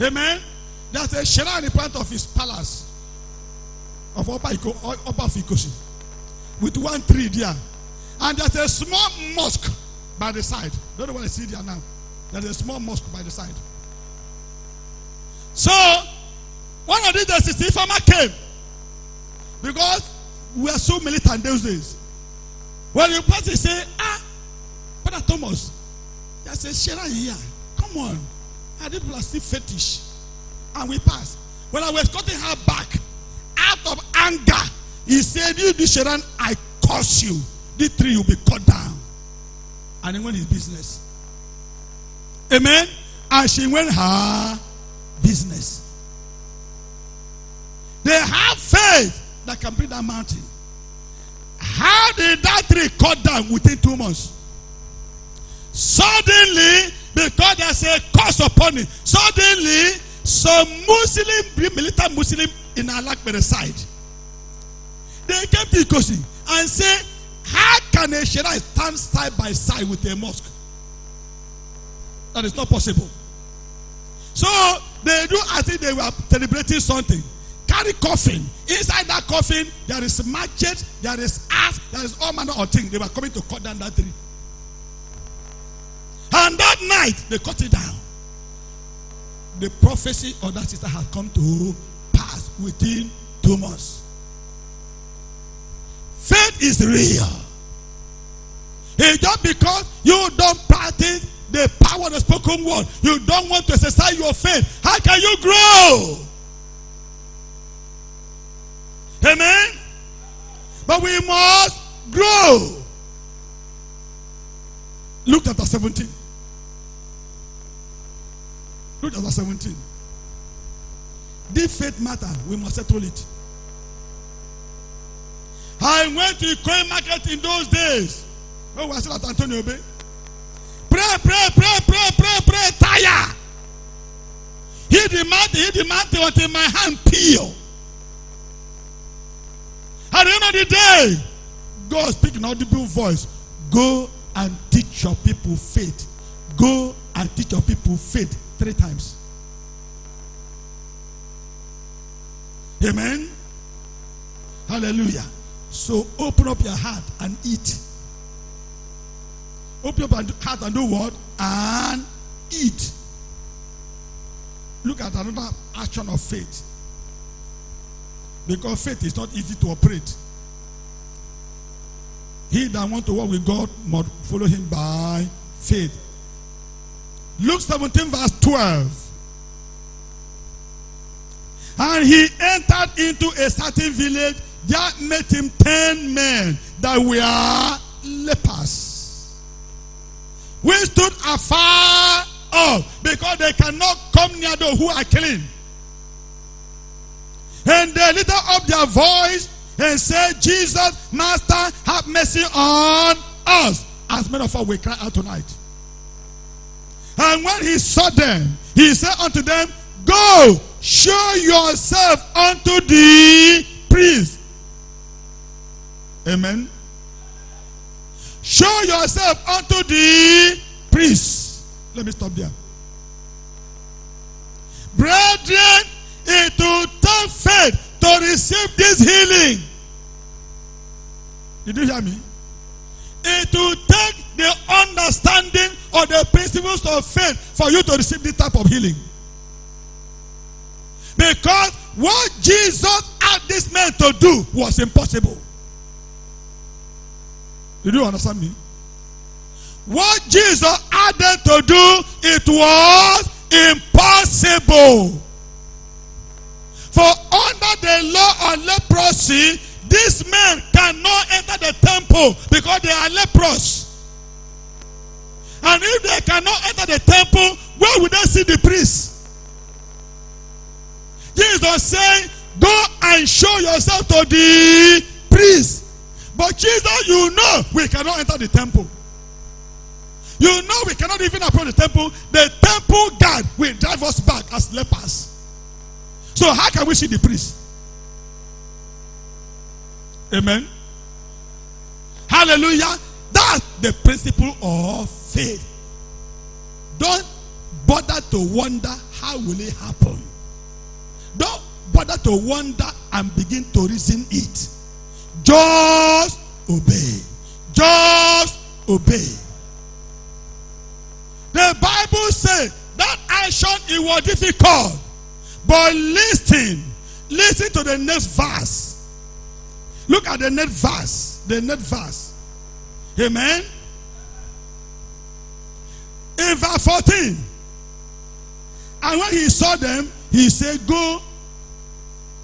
Amen? There's a shrine in front of his palace of Oba of Ikosi with one tree there. And there's a small mosque by the side. Don't know what I see there now. There's a small mosque by the side. So, one of these days, the farmer came. Because we were so militant those days. When you pass, he say, Brother Thomas, there's a shrine here. Come on. I did plastic fetish. And we passed. When I was cutting her back, out of anger, he said, you this shrine, I curse you. This tree will be cut down. And he went his business. Amen. And she went her business. They have faith that can bring that mountain. How did that tree cut down within 2 months? Suddenly, because there's a curse upon it, suddenly some Muslim, militant Muslim in Alakbere side, they came to Ikosi and say, how can a shrine stand side by side with a mosque? That is not possible. So they do as if they were celebrating something. Carry coffin. Inside that coffin, there is machete, there is axe, there is all manner of things. They were coming to cut down that tree. And that night, they cut it down. The prophecy of that sister had come to pass within 2 months. Faith is real. It's just because you don't practice the power of the spoken word, you don't want to exercise your faith. How can you grow? Amen? But we must grow. Luke chapter 17. Luke chapter 17. This faith matter, we must settle it. I went to Ikoyi market in those days. When we were still at Antonio Bay. Pray, tire. Hit the mountain until my hand peel. At the end of the day, God speaks in audible voice. Go and teach your people faith. Go and teach your people faith 3 times. Amen. Hallelujah. So open up your heart and eat. Open up your heart and do what? And eat. Look at another action of faith. Because faith is not easy to operate. He that wants to walk with God must follow him by faith. Luke 17 verse 12. And he entered into a certain village. There met him 10 men that were lepers. We stood afar off because they cannot come near those who are clean. And they lifted up their voice and said, Jesus, Master, have mercy on us. As many of us will cry out tonight. And when he saw them, he said unto them, go, show yourself unto the priest. Amen. Show yourself unto the priest. Let me stop there. Brethren, it will take faith to receive this healing. Did you hear me? It will take the understanding of the principles of faith for you to receive this type of healing. Because what Jesus asked this man to do was impossible. Did you understand me? What Jesus asked them to do, it was impossible. For under the law of leprosy, this man cannot enter the temple because they are leprous. And if they cannot enter the temple, where would they see the priest? Jesus said, go and show yourself to the priest. But Jesus, you know we cannot enter the temple. You know we cannot even approach the temple. The temple guard will drive us back as lepers. So how can we see the priest? Amen. Hallelujah. That's the principle of faith. Don't bother to wonder how will it happen. Don't bother to wonder and begin to reason it. Just obey. Just obey. The Bible says that action, it was difficult. But listen to the next verse. Look at the next verse. The next verse. Amen. In verse 14. And when he saw them, he said, go,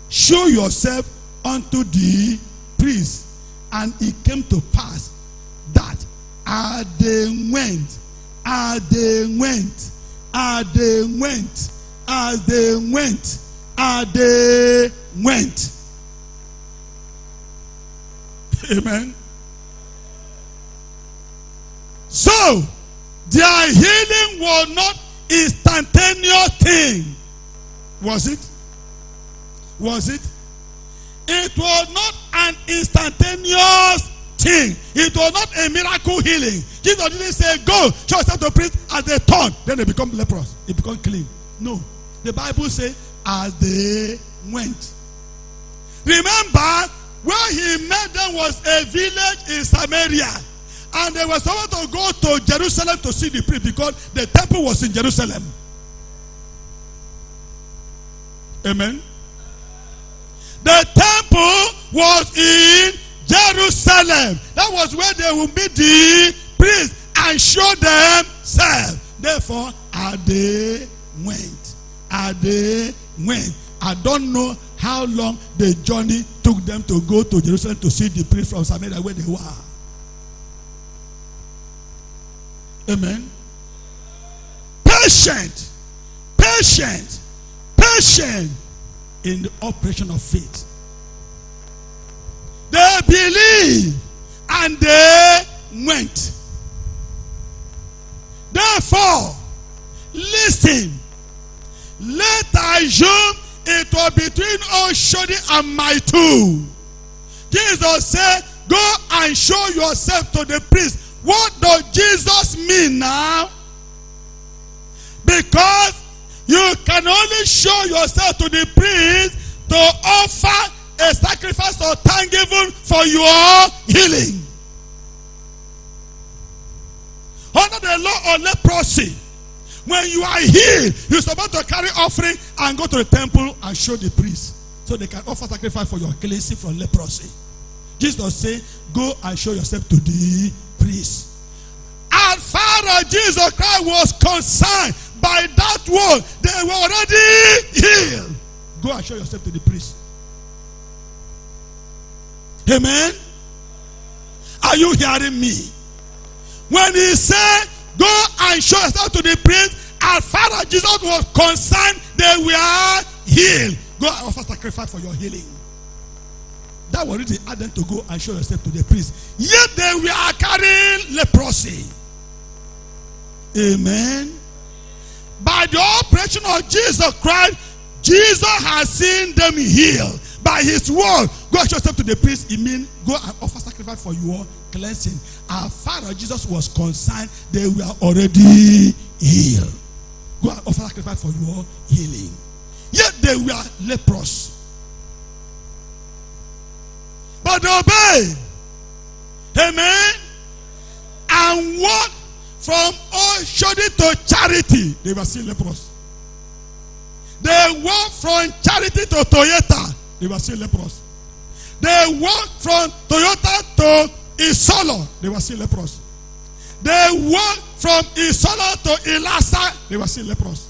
show yourself unto the priest. And it came to pass that as they went, as they went, as they went, as they went, as they went. Amen. So, their healing was not instantaneous thing. Was it? Was it? It was not an instantaneous thing. It was not a miracle healing. Jesus didn't say, go, show yourself to the priest. As they turn, then they become leprous. They become clean. No. The Bible says, as they went. Remember, where he met them was a village in Samaria. And they were supposed to go to Jerusalem to see the priest because the temple was in Jerusalem. Amen. The temple was in Jerusalem. That was where they would meet the priest and show themselves. Therefore, as they went. As they went. I don't know how long the journey took them to go to Jerusalem to see the priest from Samaria where they were. Amen. Patient, patient, patient in the operation of faith. They believed and they went. Therefore, listen. Let's assume it was between Oshodi and Maitu. Jesus said, go and show yourself to the priest. What does Jesus mean now? Because you can only show yourself to the priest to offer a sacrifice or thanksgiving for your healing. Under the law of leprosy, when you are healed, you're supposed to carry offering and go to the temple and show the priest so they can offer sacrifice for your cleansing from leprosy. Jesus said, go and show yourself to the priest. As far as Jesus Christ was concerned, by that word, they were already healed. Go and show yourself to the priest. Amen. Are you hearing me? When he said, go and show yourself to the priest, As far as Jesus was concerned, they were healed. Go and offer sacrifice for your healing. That was really add them to go and show yourself to the priest. Yet they were carrying leprosy. Amen. By the operation of Jesus Christ, Jesus has seen them healed. By his word, go and show yourself to the priest. It means go and offer sacrifice for your cleansing. As far as Jesus was concerned, they were already healed. Go and offer sacrifice for your healing. Yet they were leprous. But they obeyed. Amen. And what from Oshodi to Charity, they were still leprous. They walked from Charity to Toyota, they were still leprous. They walked from Toyota to Isolo, they were still leprous. They walked from Isolo to Ilasa, they were still leprous.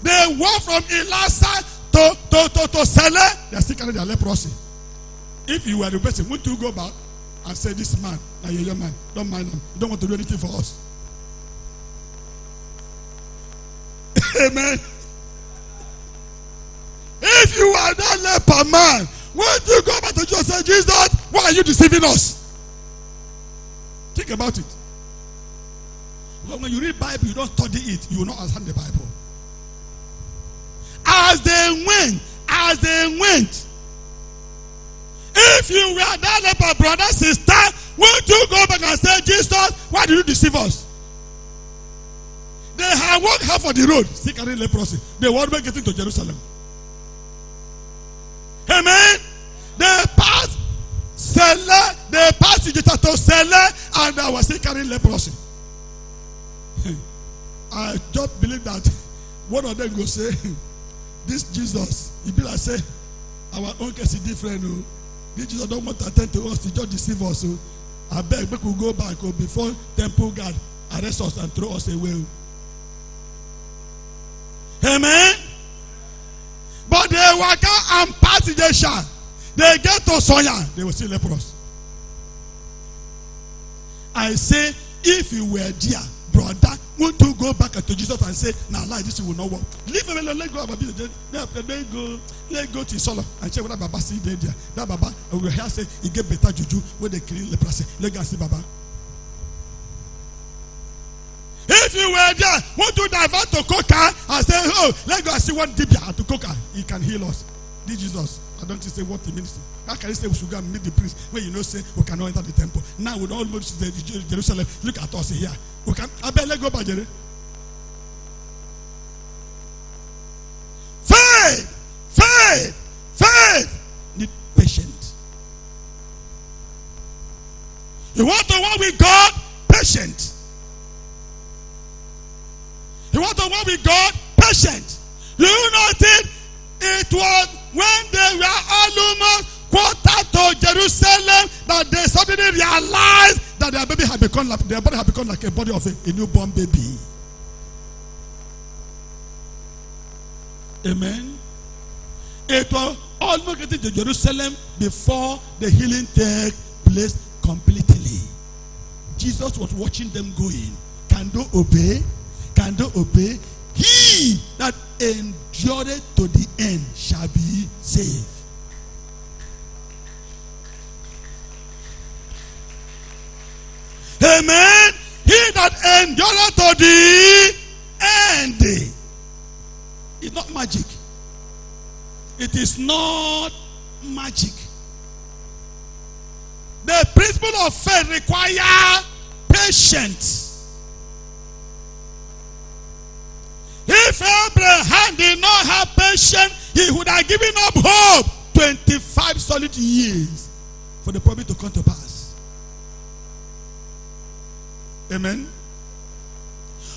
They walked from Ilasa to Sele, they are still carrying their leprosy. If you were the person, would you go back and say, this man, now you're your man, don't mind him, you don't want to do anything for us? Amen. If you are that leper man, won't you go back to Jesus and say, Jesus, why are you deceiving us? Think about it. But when you read Bible, you don't study it, you will not understand the Bible. As they went, if you were that leper brother, sister, won't you go back and say, Jesus, why did you deceive us? They had walked half of the road, still carrying leprosy. They weren't getting to Jerusalem. Amen. They passed Sele, they passed Ijita to Sele, and they were still carrying leprosy. I just believe that one of them go say, this Jesus, he be like say, our own case is different. This Jesus don't want to attend to us, he just deceive us. I beg, we could go back before temple guard arrest us and throw us away. Amen. But they walk out and pass the Jesha. They get to Sonya, they were still leprous. I say, if you were dear brother, won't you go back to Jesus and say, now like this will not work? Leave him alone, let go of a business. Let go to Solo and check whether Baba see there. That Baba will hear say he get better juju when they kill leprosy. Let go and see Baba. If you were there, won't you divert to Coca and say, oh, let's go and see what Dibia to Coca, he can heal us. This Jesus, I don't say what he means. How can you say we should go and meet the priest when you know say we cannot enter the temple? Now with all Jerusalem, look at us here. We can I bet let go by Jerry. Faith need patience. You want to walk with God? Patient. You want to walk with God? Patient. Do you know it was when they were almost quarter to Jerusalem that they suddenly realized that their baby had become like their body had become like a body of a newborn baby. Amen. It was almost getting to Jerusalem before the healing took place completely. Jesus was watching them going. Can they obey? Can they obey? He that endured to the end shall be saved. Amen. He that endured to the end. It's not magic. It is not magic. The principle of faith requires patience. If Abraham did not have patience, he would have given up hope 25 solid years for the promise to come to pass. Amen.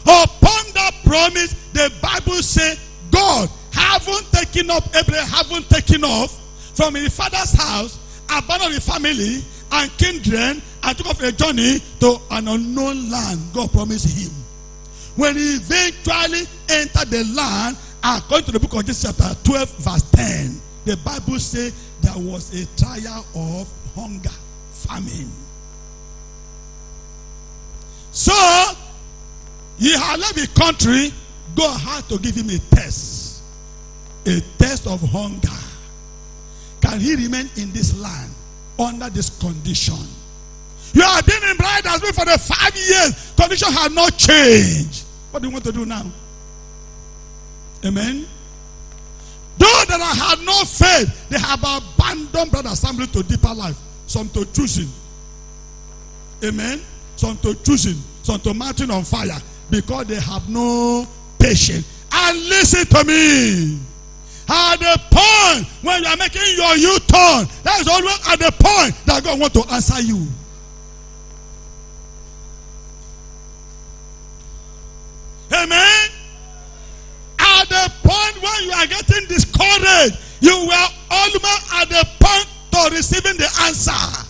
Upon that promise, the Bible says God haven't taken up Abraham, haven't taken off from his father's house, abandoned his family and kindred, and took off a journey to an unknown land God promised him. When he eventually entered the land, according to the book of Genesis chapter 12 verse 10, the Bible says there was a trial of hunger, famine. So he had left his country God had to give him a test of hunger. Can he remain in this land under this condition? You have been in Bright Asbury for the 5 years. Condition has not changed. What do you want to do now? Amen. Those that have had no faith, they have abandoned Bright Assembly to deeper life. Some to choosing. Amen. Some to choosing. Some to mountain on fire. Because they have no patience. And listen to me. At the point when you are making your U-turn, that is always at the point that God wants to answer you. Amen. At the point when you are getting discouraged, you were almost at the point to receiving the answer.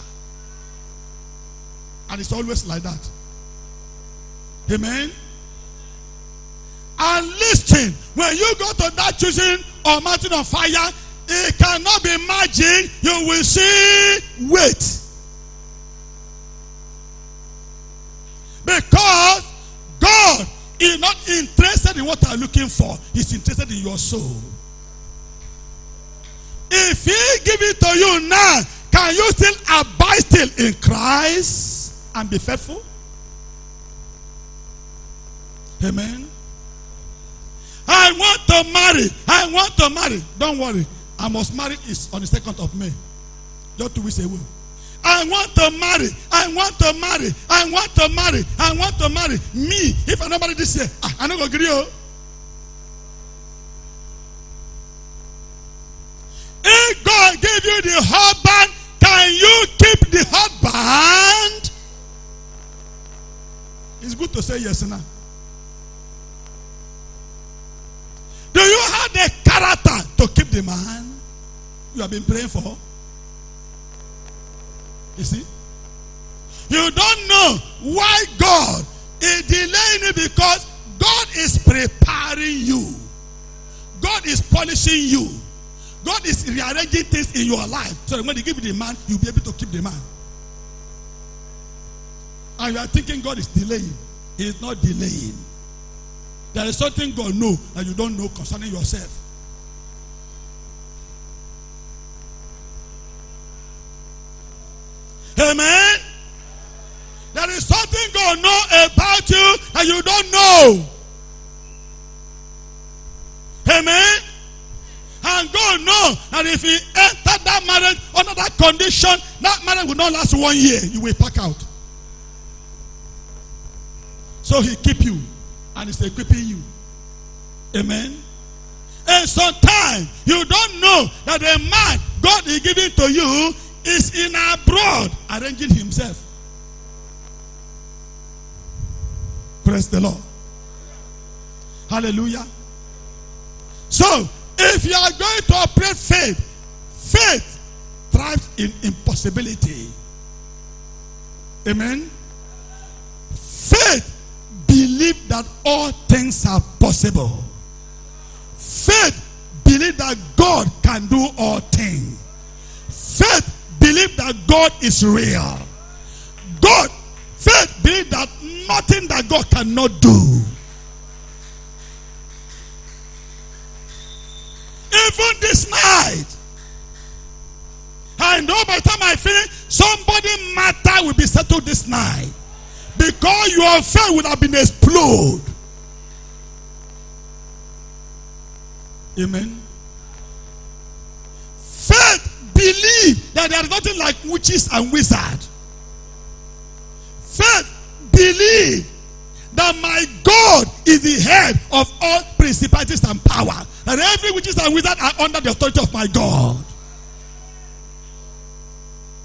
And it's always like that. Amen. And listen, when you go to that choosing or mountain of fire, it cannot be magic. You will see weight. Because God is not interested in what you are looking for. He's interested in your soul. If he give it to you now, can you still abide still in Christ and be faithful? Amen. I want to marry. I want to marry. Don't worry. I must marry is on the 2nd of May. Just 2 weeks away. I want to marry. I want to marry. I want to marry. I want to marry. Me, if I don't marry this year, I'm not going to agree. If God gave you the husband, can you keep the husband? It's good to say yes now. Do you have the character to keep the man you have been praying for? You see? You don't know why God is delaying it, because God is preparing you. God is polishing you. God is rearranging things in your life. So when He give you the man, you'll be able to keep the man. And you are thinking God is delaying. He is not delaying. There is something God knows that you don't know concerning yourself. Amen. There is something God knows about you that you don't know. Amen. And God knows that if He entered that marriage under that condition, that marriage will not last 1 year. You will pack out. So He keep you. And He's equipping you. Amen. And sometimes you don't know that the man God is giving to you is in abroad arranging himself. Praise the Lord. Hallelujah. So, if you are going to operate faith, faith thrives in impossibility. Amen. Faith believe that all things are possible. Faith believe that God can do all things. Faith believe that God is real. Faith believe that nothing that God cannot do. Even this night, I know by the time I finish, somebody's matter will be settled this night. Because your faith would have been exploded. Amen. Faith believe that there is nothing like witches and wizards. Faith believe that my God is the head of all principalities and power. And every witches and wizard are under the authority of my God.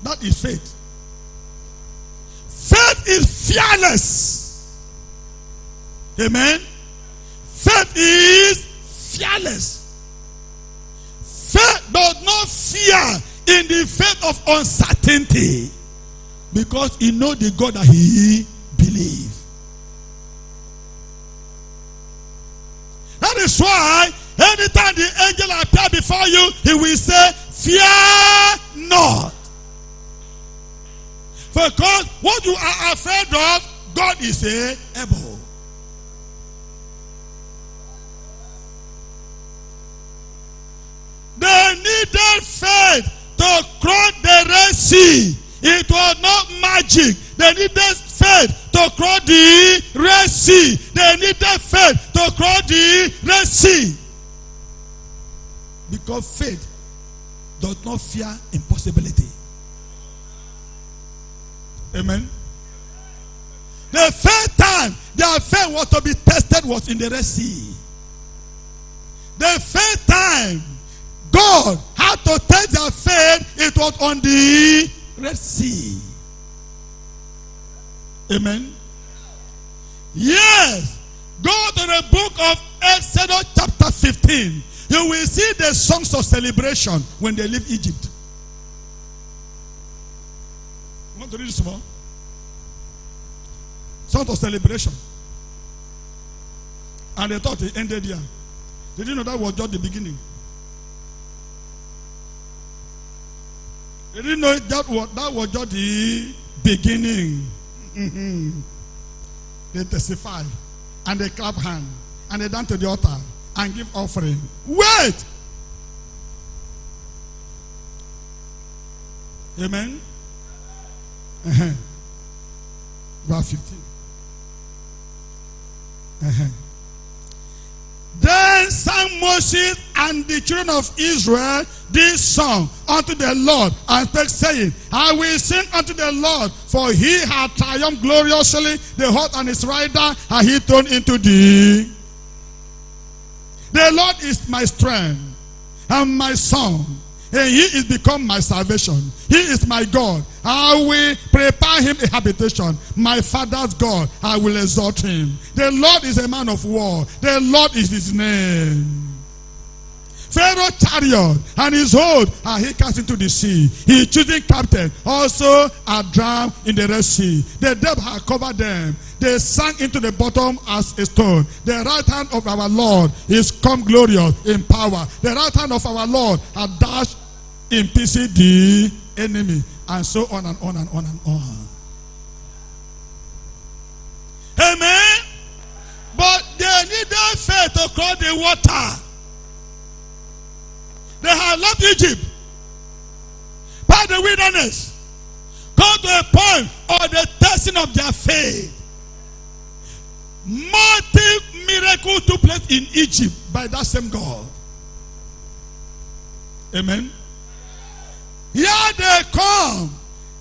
That is faith. Faith is fearless. Amen. Faith is fearless. Faith does not fear in the faith of uncertainty, because he knows the God that he believes. That is why anytime the angel appears before you, he will say, fear not. Because what you are afraid of, God is able. cross the Red Sea. It was not magic. They needed faith to cross the Red Sea. They needed faith to cross the Red Sea. Because faith does not fear impossibility. Amen. The first time their faith was to be tested was in the Red Sea. The first time God had to test their faith, it was on the Red Sea. Amen. Yes. Go to the book of Exodus chapter 15. You will see the songs of celebration when they leave Egypt. You want to read this more? Songs of celebration. And they thought it ended here. Did you know that was just the beginning? Did you know that was just the beginning? They testify and they clap hands and they dance to the altar and give offering. Wait! Amen? Verse 15. Then sang Moses and the children of Israel this song unto the Lord, and spake, saying, I will sing unto the Lord, for he hath triumphed gloriously. The horse and his rider hath he thrown into the. The Lord is my strength and my song, and he is become my salvation. He is my God. I will prepare him a habitation. My father's God, I will exalt him. The Lord is a man of war. The Lord is his name. Pharaoh chariot and his hold are he cast into the sea. His choosing captain also are drowned in the Red Sea. The depth had covered them. They sank into the bottom as a stone. The right hand of our Lord is come glorious in power. The right hand of our Lord had dashed in pieces the enemy. And so on and on and on and on. Amen. But they needed faith to cross the water. They had left Egypt by the wilderness. Come to a point of the testing of their faith. Multi miracles took place in Egypt by that same God. Amen. Here they come.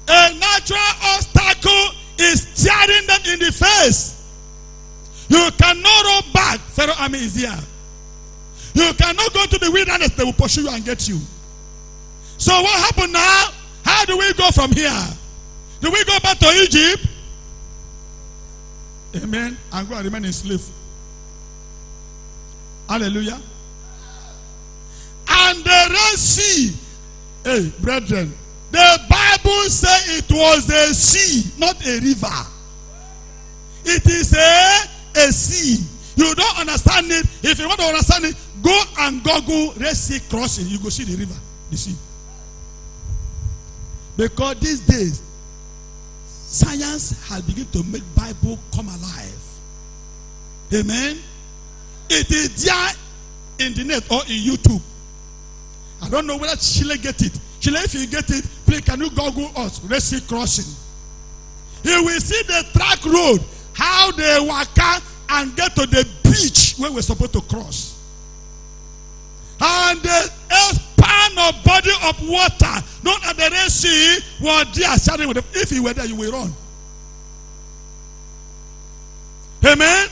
A natural obstacle is staring them in the face. You cannot roll back. Pharaoh army is here. You cannot go to the wilderness. They will pursue you and get you. So what happened now? How do we go from here? Do we go back to Egypt? Amen. And go and remain in slave. Hallelujah. And the Red Sea. Hey, brethren. The Bible says it was a sea, not a river. It is a sea. You don't understand it. If you want to understand it, go and Google Red Sea crossing. You go see the river, the sea. Because these days, science has begun to make Bible come alive. Amen. It is there in the net or in YouTube. I don't know whether Chile get it. Chile, if you get it, please can you Google us Red Sea crossing? You will see the track road, how they walk and get to the beach where we're supposed to cross. And the span of body of water, known as the Red Sea, was there sharing with them. If you were there, you will run. Amen.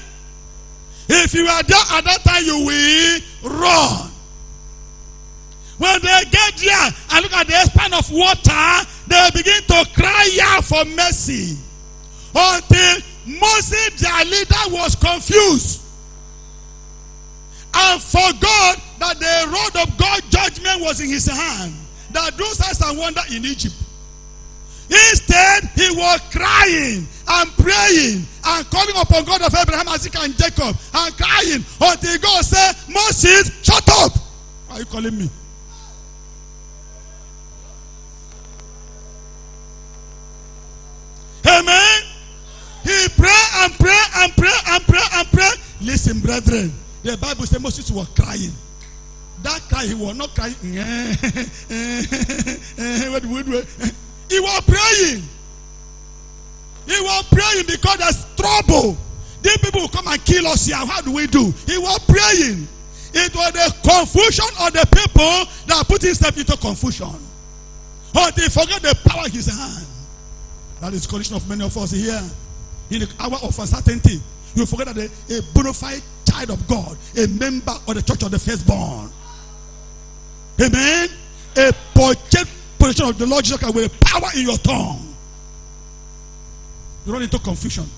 If you are there at that time, you will run. When they get there and look at the span of water, they begin to cry out for mercy. Until Moses, their leader, was confused and forgot that the rod of God's judgment was in his hand. That do signs and wonder in Egypt. Instead, he was crying and praying and calling upon God of Abraham, Isaac, and Jacob, and crying until God said, Moses, shut up. Why are you calling me? Amen. He prayed and prayed and prayed and prayed and prayed. Listen, brethren. The Bible says Moses was crying. That cry, he was not crying. He was praying. He was praying because there's trouble. These people will come and kill us here. How do we do? He was praying. It was the confusion of the people that put himself into confusion. Or they forget the power in his hand. That is the condition of many of us here. In the hour of uncertainty, you forget that a bona fide child of God, a member of the church of the firstborn. Amen. A purchased position of the Lord Jesus Christ with power in your tongue. You run into confusion.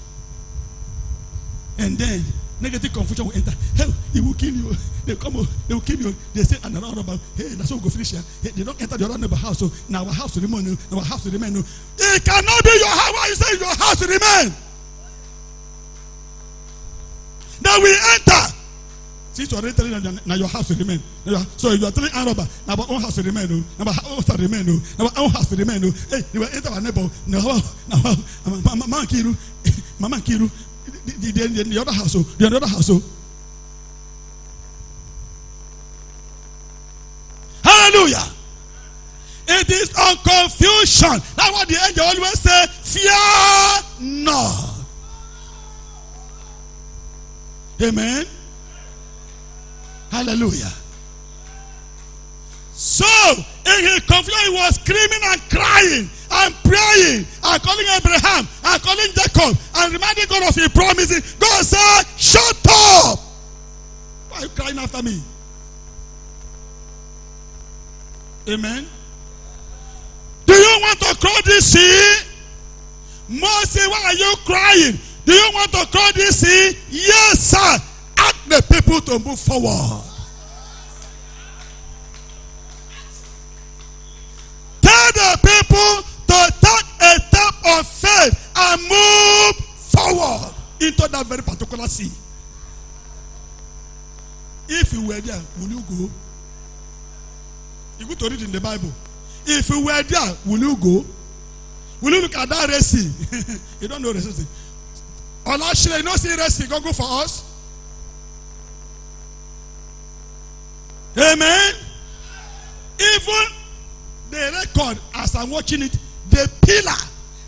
And then negative confusion will enter. Hey, he will kill you. They come, they will kill you. They say another about, hey, that's how we go finish here. Hey, they don't enter the other neighbor house. So now our house will remain. Our house will remain. It cannot be your house. Why you say your house will remain? Then we enter. Since you are already telling them now your house will remain. So you are telling Araba, now our own house will remain. Now our house will remain. Now our own house will remain. Hey, they will enter our neighbor. Now, Mama Kiru, the other house, the other house. Hallelujah. It is on confusion. That's what the angel always say, fear not. Amen. Hallelujah. So, in his confusion, he was screaming and crying and praying and calling Abraham and calling Jacob and reminding God of his promises. God said, shut up. Why are you crying after me? Amen. Do you want to cross this sea? Moses, why are you crying? Do you want to cross this sea? Yes, sir. Ask the people to move forward. Tell the people to take a step of faith and move forward into that very particular sea. If you were there, will you go? You go to read in the Bible. If you were there, will you go? Will you look at that Red Sea? You don't know the Red Sea. You don't see Red Sea. Go for us. Amen. Even the record, as I'm watching it, the pillar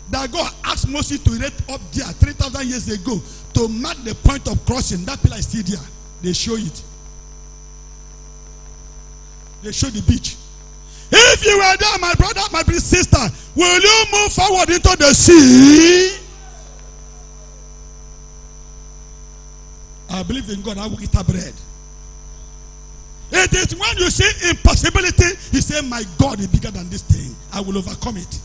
that God asked Moses to erect up there 3,000 years ago to mark the point of crossing, that pillar is still there. They show it. They show the beach. If you were there, my brother, my sister, will you move forward into the sea? I believe in God. I will eat a bread. It is when you see impossibility, you say, my God is bigger than this thing. I will overcome it.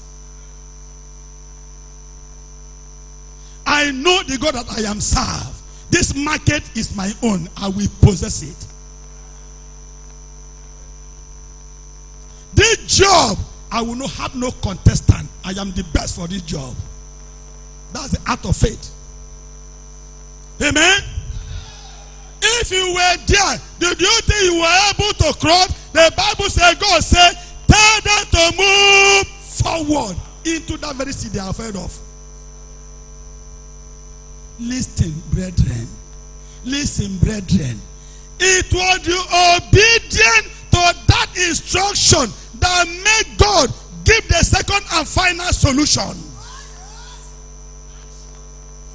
I know the God that I am served. This market is my own. I will possess it. This job, I will not have no contestant. I am the best for this job. That's the act of faith. Amen. If you were there, did you think you were able to cross? The Bible says, God said, tell them to move forward into that very sea they are afraid of. Listen, brethren. Listen, brethren. It was the obedience to that instruction that made God give the second and final solution.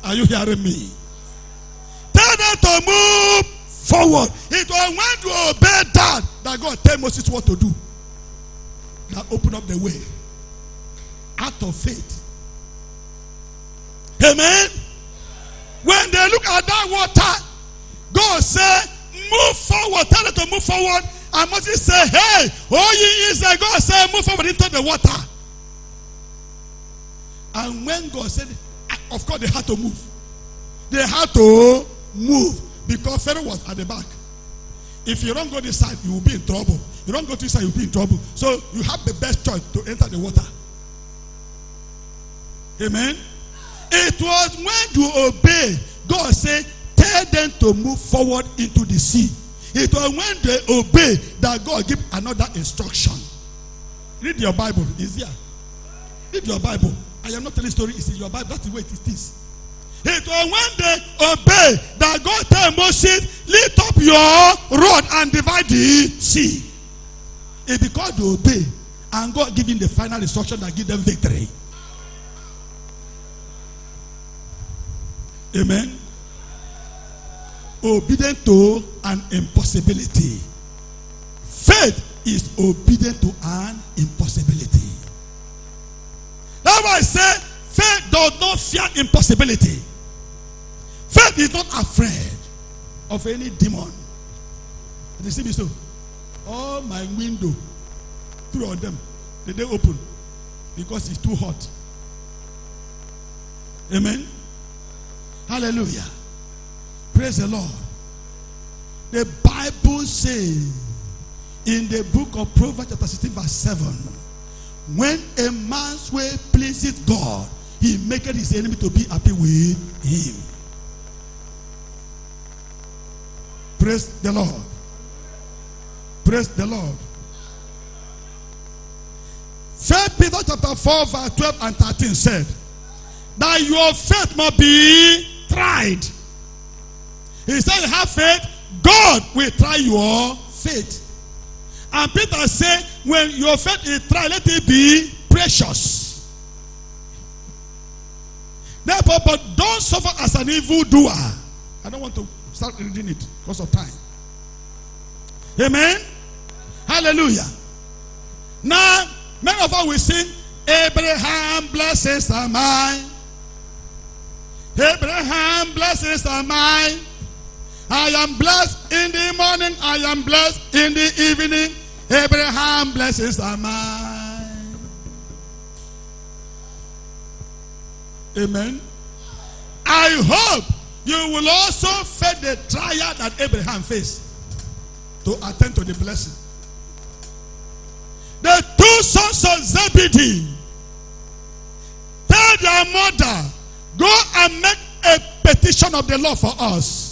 Are you hearing me? Tell them to move forward. It was when you obey that God tell Moses what to do. That opened up the way. Out of faith. Amen. When they look at that water, God said, move forward. Tell them to move forward. And Moses said, hey, oh ye Israel, God said, move forward into the water. And when God said, of course they had to move. They had to move because Pharaoh was at the back. If you don't go this side, you will be in trouble. You don't go to this side, you will be in trouble. So you have the best choice to enter the water. Amen. It was when you obey, God said, tell them to move forward into the sea. It was when they obey that God gave another instruction. Read your Bible. It's here. Read your Bible. I am not telling story. It's in your Bible. That's the way it is. It was when they obey that God told Moses, lift up your rod and divide the sea. It's because they obey, and God giving the final instruction that give them victory. Amen. Obedient to an impossibility. Faith is obedient to an impossibility. That's why I say faith does not fear impossibility. Faith is not afraid of any demon. You see me so? All my window, 3 of them, they open because it's too hot. Amen. Hallelujah. Praise the Lord. The Bible says in the book of Proverbs chapter 16 verse 7, when a man's way pleases God, he maketh his enemy to be happy with him. Praise the Lord. Praise the Lord. 1 Peter chapter 4 verse 12 and 13 said that your faith must be tried. He said, have faith, God will try your faith. And Peter said, when your faith is tried, let it be precious. Therefore, but don't suffer as an evildoer. I don't want to start reading it because of time. Amen. Hallelujah. Now, many of us will sing, Abraham blessings are mine. Abraham blessings are mine. I am blessed in the morning. I am blessed in the evening. Abraham blessings are mine. Amen. I hope you will also face the trial that Abraham faced to attend to the blessing. The 2 sons of Zebedee tell their mother, go and make a petition of the Lord for us.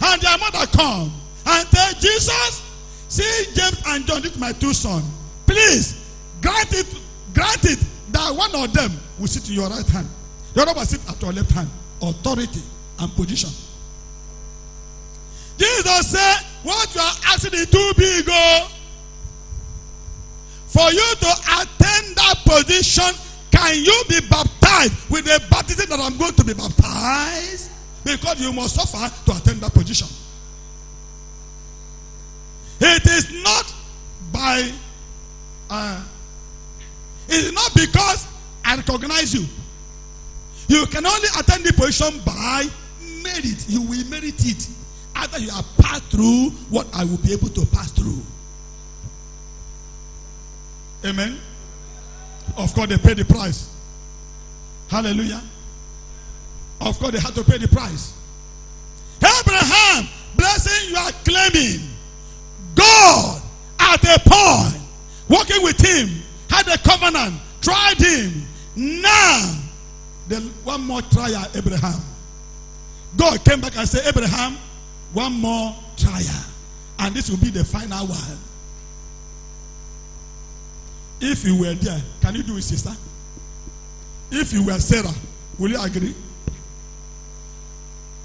And their mother come and tell Jesus, see James and John, this is my 2 sons. Please grant it that one of them will sit to your right hand, the other will sit at your left hand. Authority and position. Jesus said, what you are asking is too big. For you to attain that position, can you be baptized with the baptism that I'm going to be baptized? Because you must suffer to attain that position. It is not by it is not because I recognize you. You can only attain the position by merit. You will merit it after you have passed through what I will be able to pass through. Amen. Of course, they paid the price. Hallelujah. Of course, they had to pay the price. Abraham, blessing you are claiming. God, at a point, working with him, had a covenant, tried him. Now, one more trial, Abraham. God came back and said, Abraham, one more trial. And this will be the final one. If you were there, can you do it, sister? If you were Sarah, will you agree?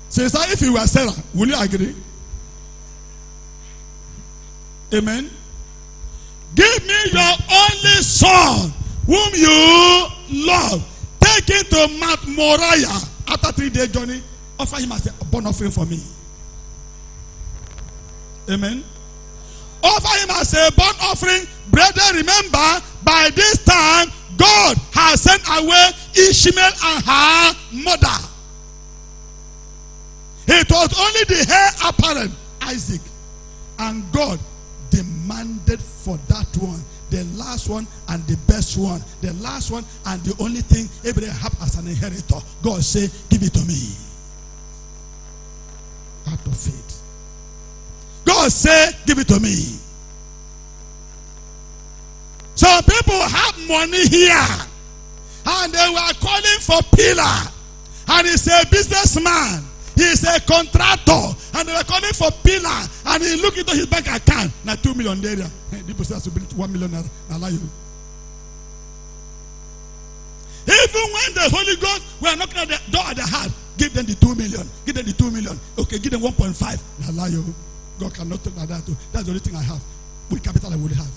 Sister, if you were Sarah, will you agree? Amen. Give me your only son, whom you love. Take him to Mount Moriah. After 3-day journey, offer him as a burnt offering for me. Amen. Offer him as a burnt offering. Brethren, remember, by this time, God has sent away Ishmael and her mother. It was only the heir apparent, Isaac. And God demanded for that one, the last one and the best one, the last one and the only thing Abraham had as an inheritor. God said, give it to me. Out of faith. God said, give it to me. Some people have money here and they were calling for pillar. And he's a businessman. He's a contractor. And they were calling for pillar. And he looked into his bank account. Now 2 million there. The person has to bring 1 million. Allow you. Even when the Holy Ghost were knocking at the door at the heart, give them the 2 million. Give them the 2 million. Okay, give them 1.5. Allow you. God cannot talk like that. That's the only thing I have. With capital I would have.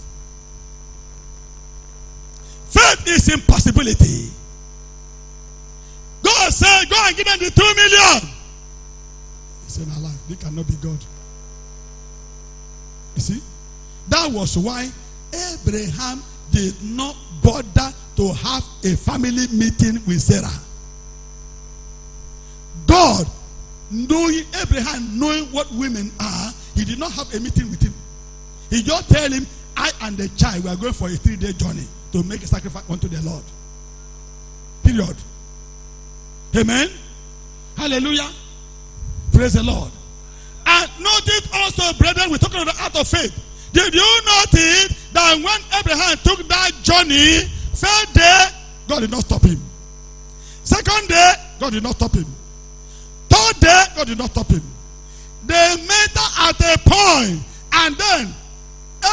Faith is impossibility. God said, go and give them the 2 million. He said, no, they cannot be God. You see? That was why Abraham did not bother to have a family meeting with Sarah. God, knowing Abraham, knowing what women are, he did not have a meeting with him. He just tell him, I and the child, we are going for a 3-day journey to make a sacrifice unto the Lord. Period. Amen. Hallelujah. Praise the Lord. And notice also, brethren, we're talking about the act of faith. Did you notice that when Abraham took that journey, first day, God did not stop him. Second day, God did not stop him. Third day, God did not stop him. They met at a point, and then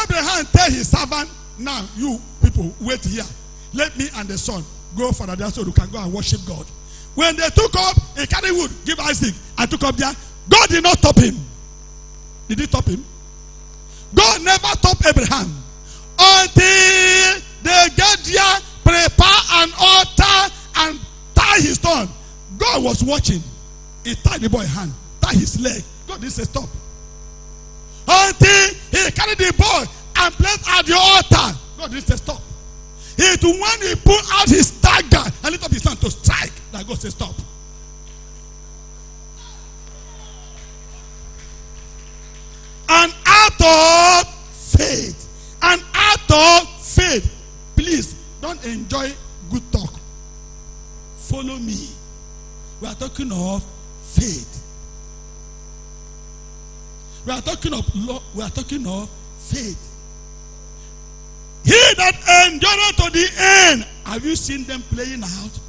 Abraham tell his servant, now you people wait here. Let me and the son go for that so you can go and worship God. When they took up, he carried wood, give Isaac, and took up there. God did not stop him. Did he stop him? God never stopped Abraham until they get there, prepare an altar, and tie his stone. God was watching. He tied the boy's hand, tied his leg. God didn't say stop. Until he carried the boy and placed at the altar. God didn't say stop. It when he pulled out his dagger and lifted up his hand to strike, that God said stop. An act of faith. An act of faith. Please don't enjoy good talk. Follow me. We are talking of faith. We are talking of law. We are talking of faith. He that endureth to the end. Have you seen them playing out?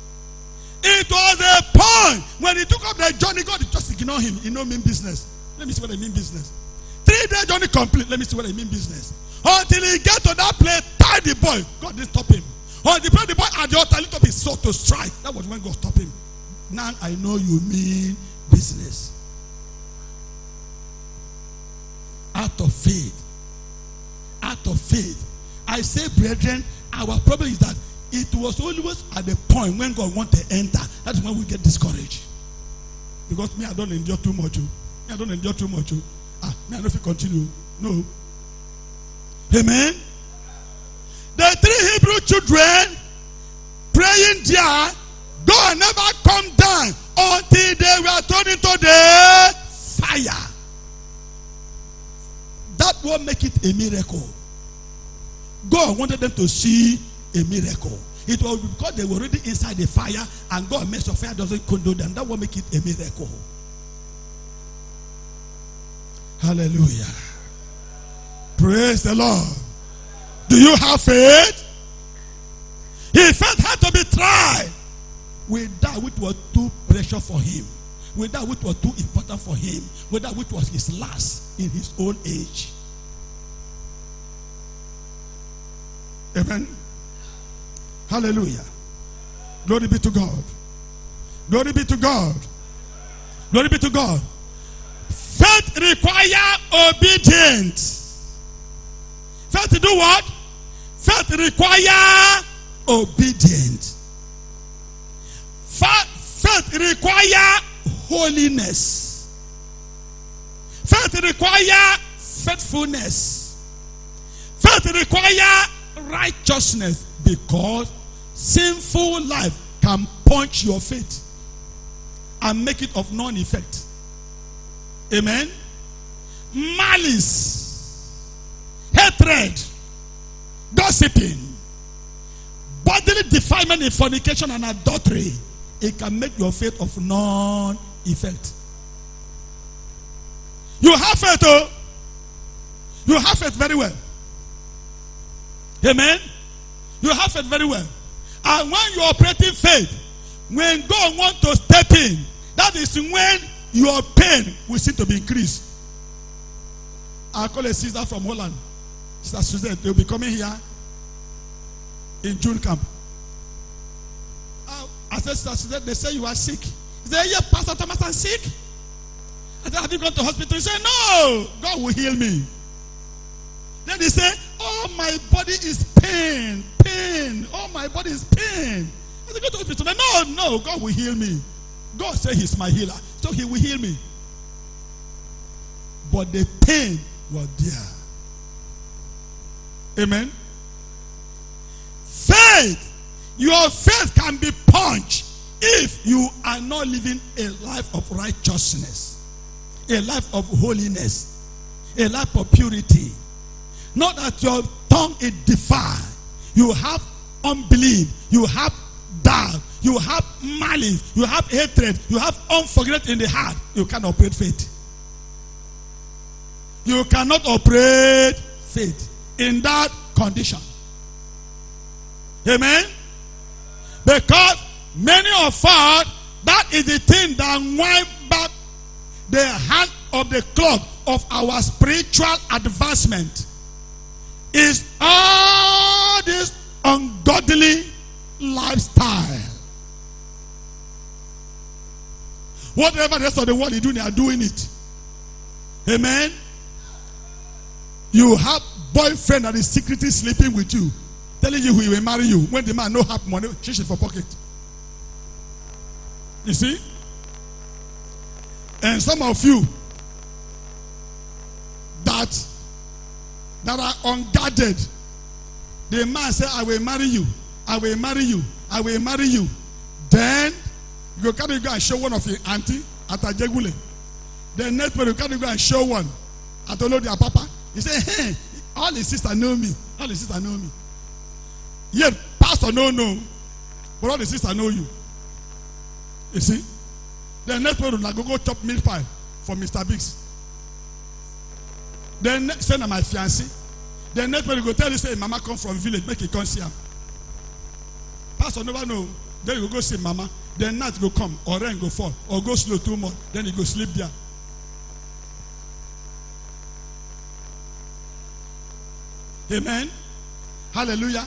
It was a point when he took up the journey. God just ignore him. He don't mean business. Let me see what I mean business. 3-day journey complete. Let me see what I mean business. Until he get to that place, tie the boy. God didn't stop him. Until the boy at the altar, lift up his sword to strike. That was when God stopped him. Now I know you mean business. Out of faith. Out of faith. I say, brethren, our problem is that it was always at the point when God wants to enter. That's when we get discouraged. Because me, I don't endure too much. Me, I don't endure too much. Me, I don't feel continue. No. Amen. The 3 Hebrew children praying there, God never come down until they were thrown into the fire. That will make it a miracle. God wanted them to see a miracle. It was because they were already inside the fire, and God makes the fire doesn't condone them. That will make it a miracle. Hallelujah. Praise the Lord. Do you have faith? His faith had to be tried with that which was too precious for him, with that which was too important for him, with that which was his last in his own age. Amen. Hallelujah. Glory be to God. Glory be to God. Glory be to God. Faith requires obedience. Faith do what? Faith requires obedience. Faith requires holiness. Faith requires faithfulness. Faith requires righteousness, because sinful life can punch your faith and make it of none effect. Amen. Malice, hatred, gossiping, bodily defilement in fornication and adultery, it can make your faith of none effect. You have faith, oh. You have faith very well. Amen. You have faith very well. And when you operate in faith, when God wants to step in, that is when your pain will seem to be increased. I call a sister from Holland. Sister Suzette, they'll be coming here in June camp. I said, Sister Suzette, they say you are sick. He said, yeah, Pastor Thomas, I'm sick. I said, have you gone to hospital? He said, no, God will heal me. Then he said, oh, my body is pain. Oh, my body is pain. I said, go to hospital. No, God will heal me. God said he's my healer, so he will heal me. But the pain was there. Amen. Faith. Your faith can be punched if you are not living a life of righteousness, a life of holiness, a life of purity. Not that your tongue is defiled. You have unbelief. You have doubt. You have malice. You have hatred. You have unforgiveness in the heart. You cannot operate faith. You cannot operate faith in that condition. Amen? Because many of us, that is the thing that wind back the hand of the clock of our spiritual advancement. Is all this ungodly lifestyle. Whatever the rest of the world is doing, they are doing it. Amen? You have boyfriend that is secretly sleeping with you, telling you he will marry you. When the man no have money, she for pocket. You see? And some of you that are unguarded, the man say, I will marry you. I will marry you. I will marry you. Then you go and show one of your auntie at Ajegule. Then next one you can go and show one at Olodia Papa. He say, hey, all his sisters know me. All his sisters know me. Yet pastor no, but all the sisters know you. You see? Then next one will go chop meat pie for Mr. Biggs. Then send my fiancé. Then next one you go tell you, say, Mama come from village, make it come see him. Pastor never know. Then you go see Mama. Then night go come, or rain go fall, or go slow 2 months. Then you go sleep there. Amen. Hallelujah.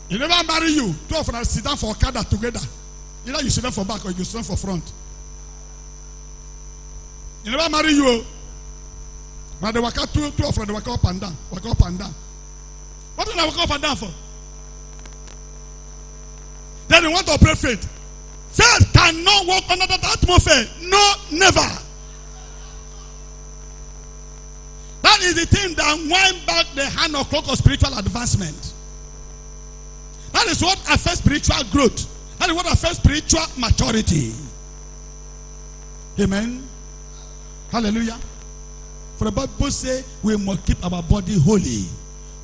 You never marry you. Two of us sit down for Okada together. Either you sit down for back or you sit down for front. You never marry you. Now they work out two of them, they work up and down. Work up and down. What do they work up and down for? Then they want to operate faith. Faith cannot work under that atmosphere. No, never. That is the thing that wind back the hand of clock of spiritual advancement. That is what affects spiritual growth. That is what affects spiritual maturity. Amen. Hallelujah. For the Bible says we must keep our body holy.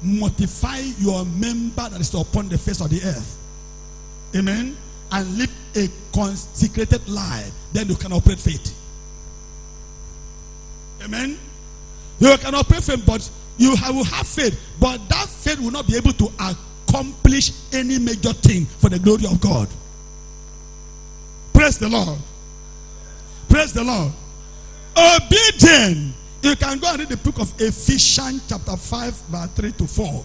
Mortify your member that is upon the face of the earth. Amen. And live a consecrated life. Then you can operate faith. Amen. You can operate faith, but you will have faith. But that faith will not be able to accomplish any major thing for the glory of God. Praise the Lord. Praise the Lord. Obedience. You can go and read the book of Ephesians chapter 5 verse 3 to 4.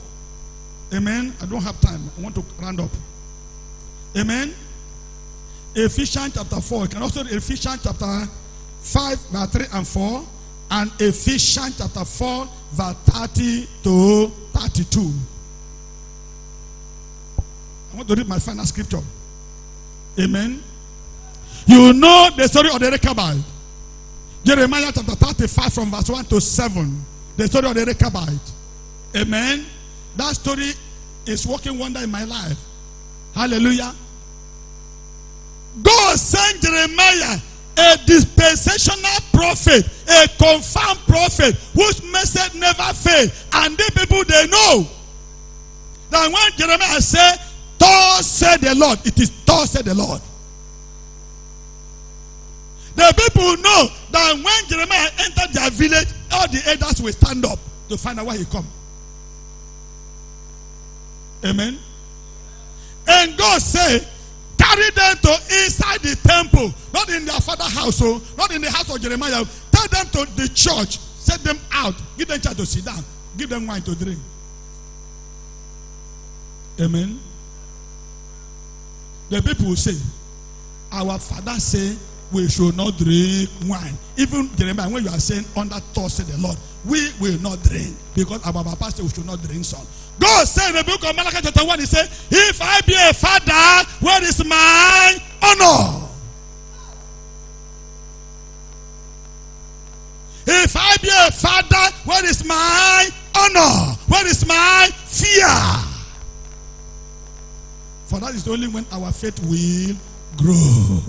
Amen. I don't have time. I want to round up. Amen. Ephesians chapter 4. You can also read Ephesians chapter 5 verse 3 and 4. And Ephesians chapter 4 verse 30 to 32. I want to read my final scripture. Amen. You know the story of the Rechabite. Jeremiah chapter 35 from verse 1 to 7. The story of the Rechabite. Amen. That story is working wonder in my life. Hallelujah. God sent Jeremiah, a dispensational prophet, a confirmed prophet, whose message never failed. And the people, they know that when Jeremiah said, thus said the Lord, it is thus said the Lord. The people know that when Jeremiah entered their village, all the elders will stand up to find out where he come. Amen. And God said, carry them to inside the temple, not in their father's house, not in the house of Jeremiah. Tell them to the church, set them out, give them chance to sit down, give them wine to drink. Amen. The people will say, our father say, we should not drink wine. Even Jeremiah, when you are saying under thus said the Lord, we will not drink, because our Papa said we should not drink son. God said in the book of Malachi chapter 1, he said, if I be a father, where is my honor? If I be a father, where is my honor? Where is my fear? For that is only when our faith will grow.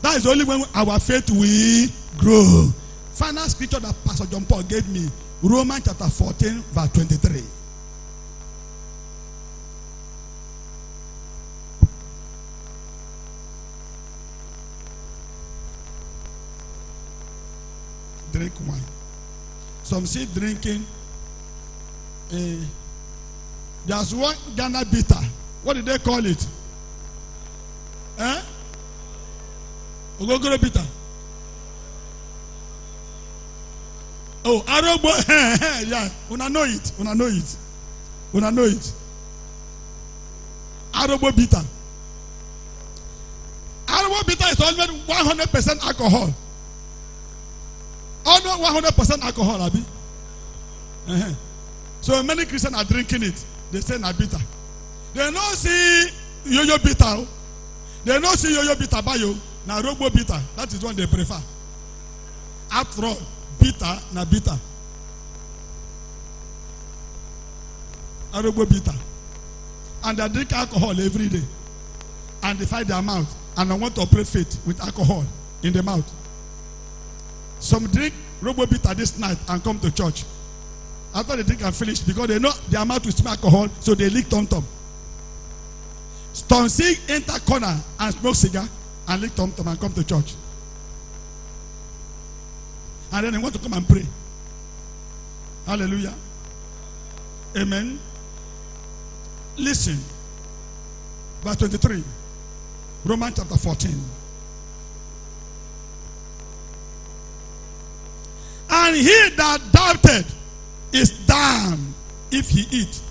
That is only when our faith will grow. Final scripture that Pastor John Paul gave me, Romans chapter 14, verse 23. Drink wine. Some see drinking. There's one Ghana bitter. What did they call it? Ogogoro bitter. Oh, Arobo. Yeah, una know it. Una know it. Una know it. Arobo bitter. Arobo bitter is almost 100% alcohol. Almost 100% alcohol, Abi. So many Christians are drinking it. They say na bitter. They don't see yo-yo bitter. They don't see yo-yo bitter by you. Na robo bitter. That is what they prefer. After all, bitter na bitter. A robo bitter. And they drink alcohol every day. And they fight their mouth. And I want to operate faith with alcohol in the mouth. Some drink robo bitter this night and come to church. After they drink and finish, because they know their mouth will smell alcohol, so they lick tom-tom. Some see enter corner and smoke cigar and lick tom-tom and come to church. And then they want to come and pray. Hallelujah. Amen. Listen. Verse 23. Romans chapter 14. And he that doubted is damned if he eat,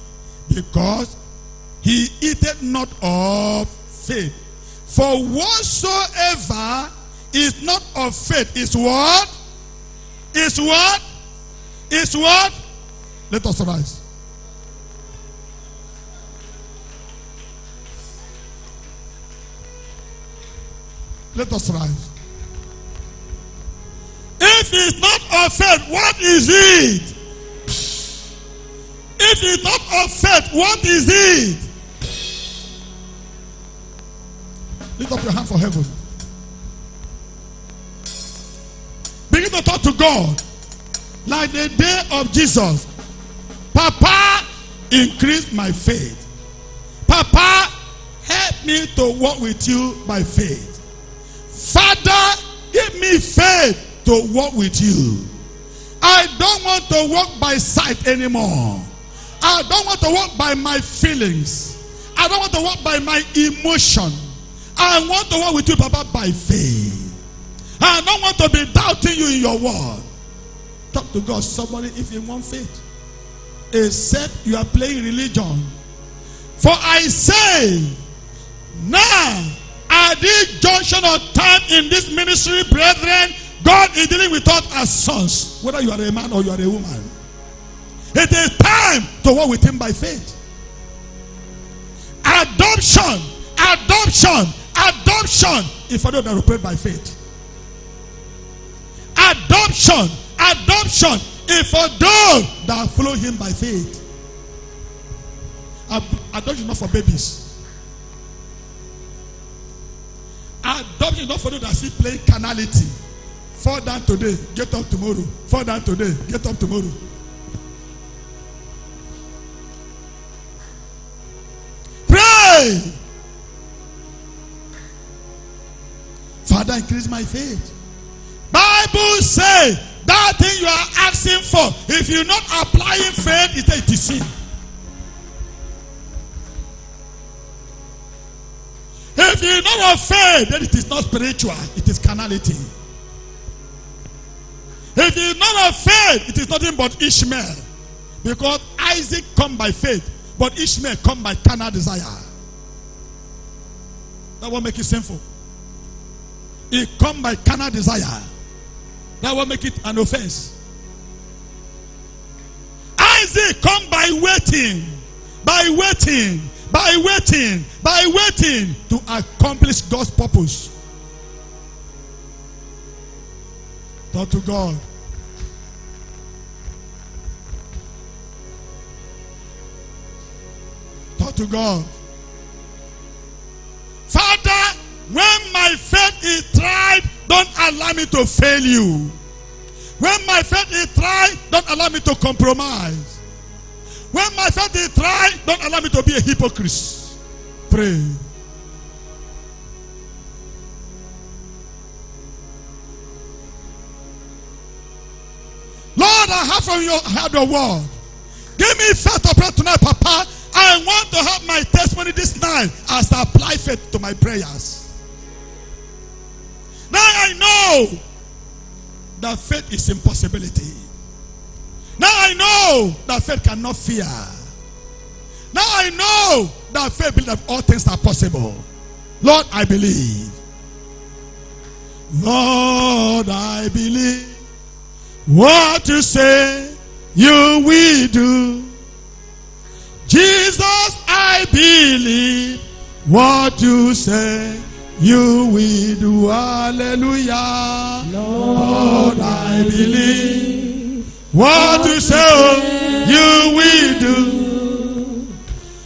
because he eateth not of faith. For whatsoever is not of faith is what? Is what? Is what? Let us rise. Let us rise. If it's not of faith, what is it? If it's not of faith, what is it? Lift up your hand for heaven. Begin to talk to God like the day of Jesus. Papa, increase my faith. Papa, help me to walk with you by faith. Father, give me faith to walk with you. I don't want to walk by sight anymore. I don't want to walk by my feelings. I don't want to walk by my emotion. I want to walk with you, Papa, by faith. I don't want to be doubting you in your word. Talk to God, somebody, if you want faith. Except you are playing religion. For I say, now, at this junction of time in this ministry, brethren, God is dealing with us as sons, whether you are a man or you are a woman. It is time to walk with him by faith. Adoption, adoption, adoption. If I don't operate by faith. Adoption, adoption. If for those that follow him by faith. Adoption is not for babies. Adoption is not for those that see playing carnality. Fall down today, get up tomorrow. Fall down today, get up tomorrow. Pray. Father, increase my faith. Bible says that thing you are asking for, if you're not applying faith, it is sin. If you're not of faith, then it is not spiritual, it is carnality. If you're not of faith, it is nothing but Ishmael. Because Isaac come by faith, but Ishmael come by carnal desire. That won't make it sinful. it come by carnal desire, that will make it an offense. Isaac come by waiting, to accomplish God's purpose. Talk to God. Talk to God. Father, when my faith is tried, don't allow me to fail you. When my faith is tried, don't allow me to compromise. When my faith is tried, don't allow me to be a hypocrite. Pray. Lord, I have from your heard your word. Give me faith to pray tonight, Papa. I want to have my testimony this night as I apply faith to my prayers. Now I know that faith is impossibility. Now I know that faith cannot fear. Now I know that faith believes that all things are possible. Lord, I believe. Lord, I believe. What you say, you will do. Jesus, I believe. What you say, you will do. Hallelujah. Lord, I believe. What you say, you will do.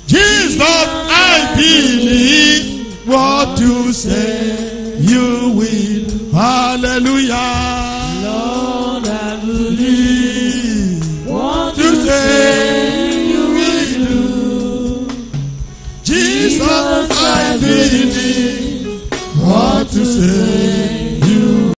Jesus, I believe. What you say, you will do. Hallelujah.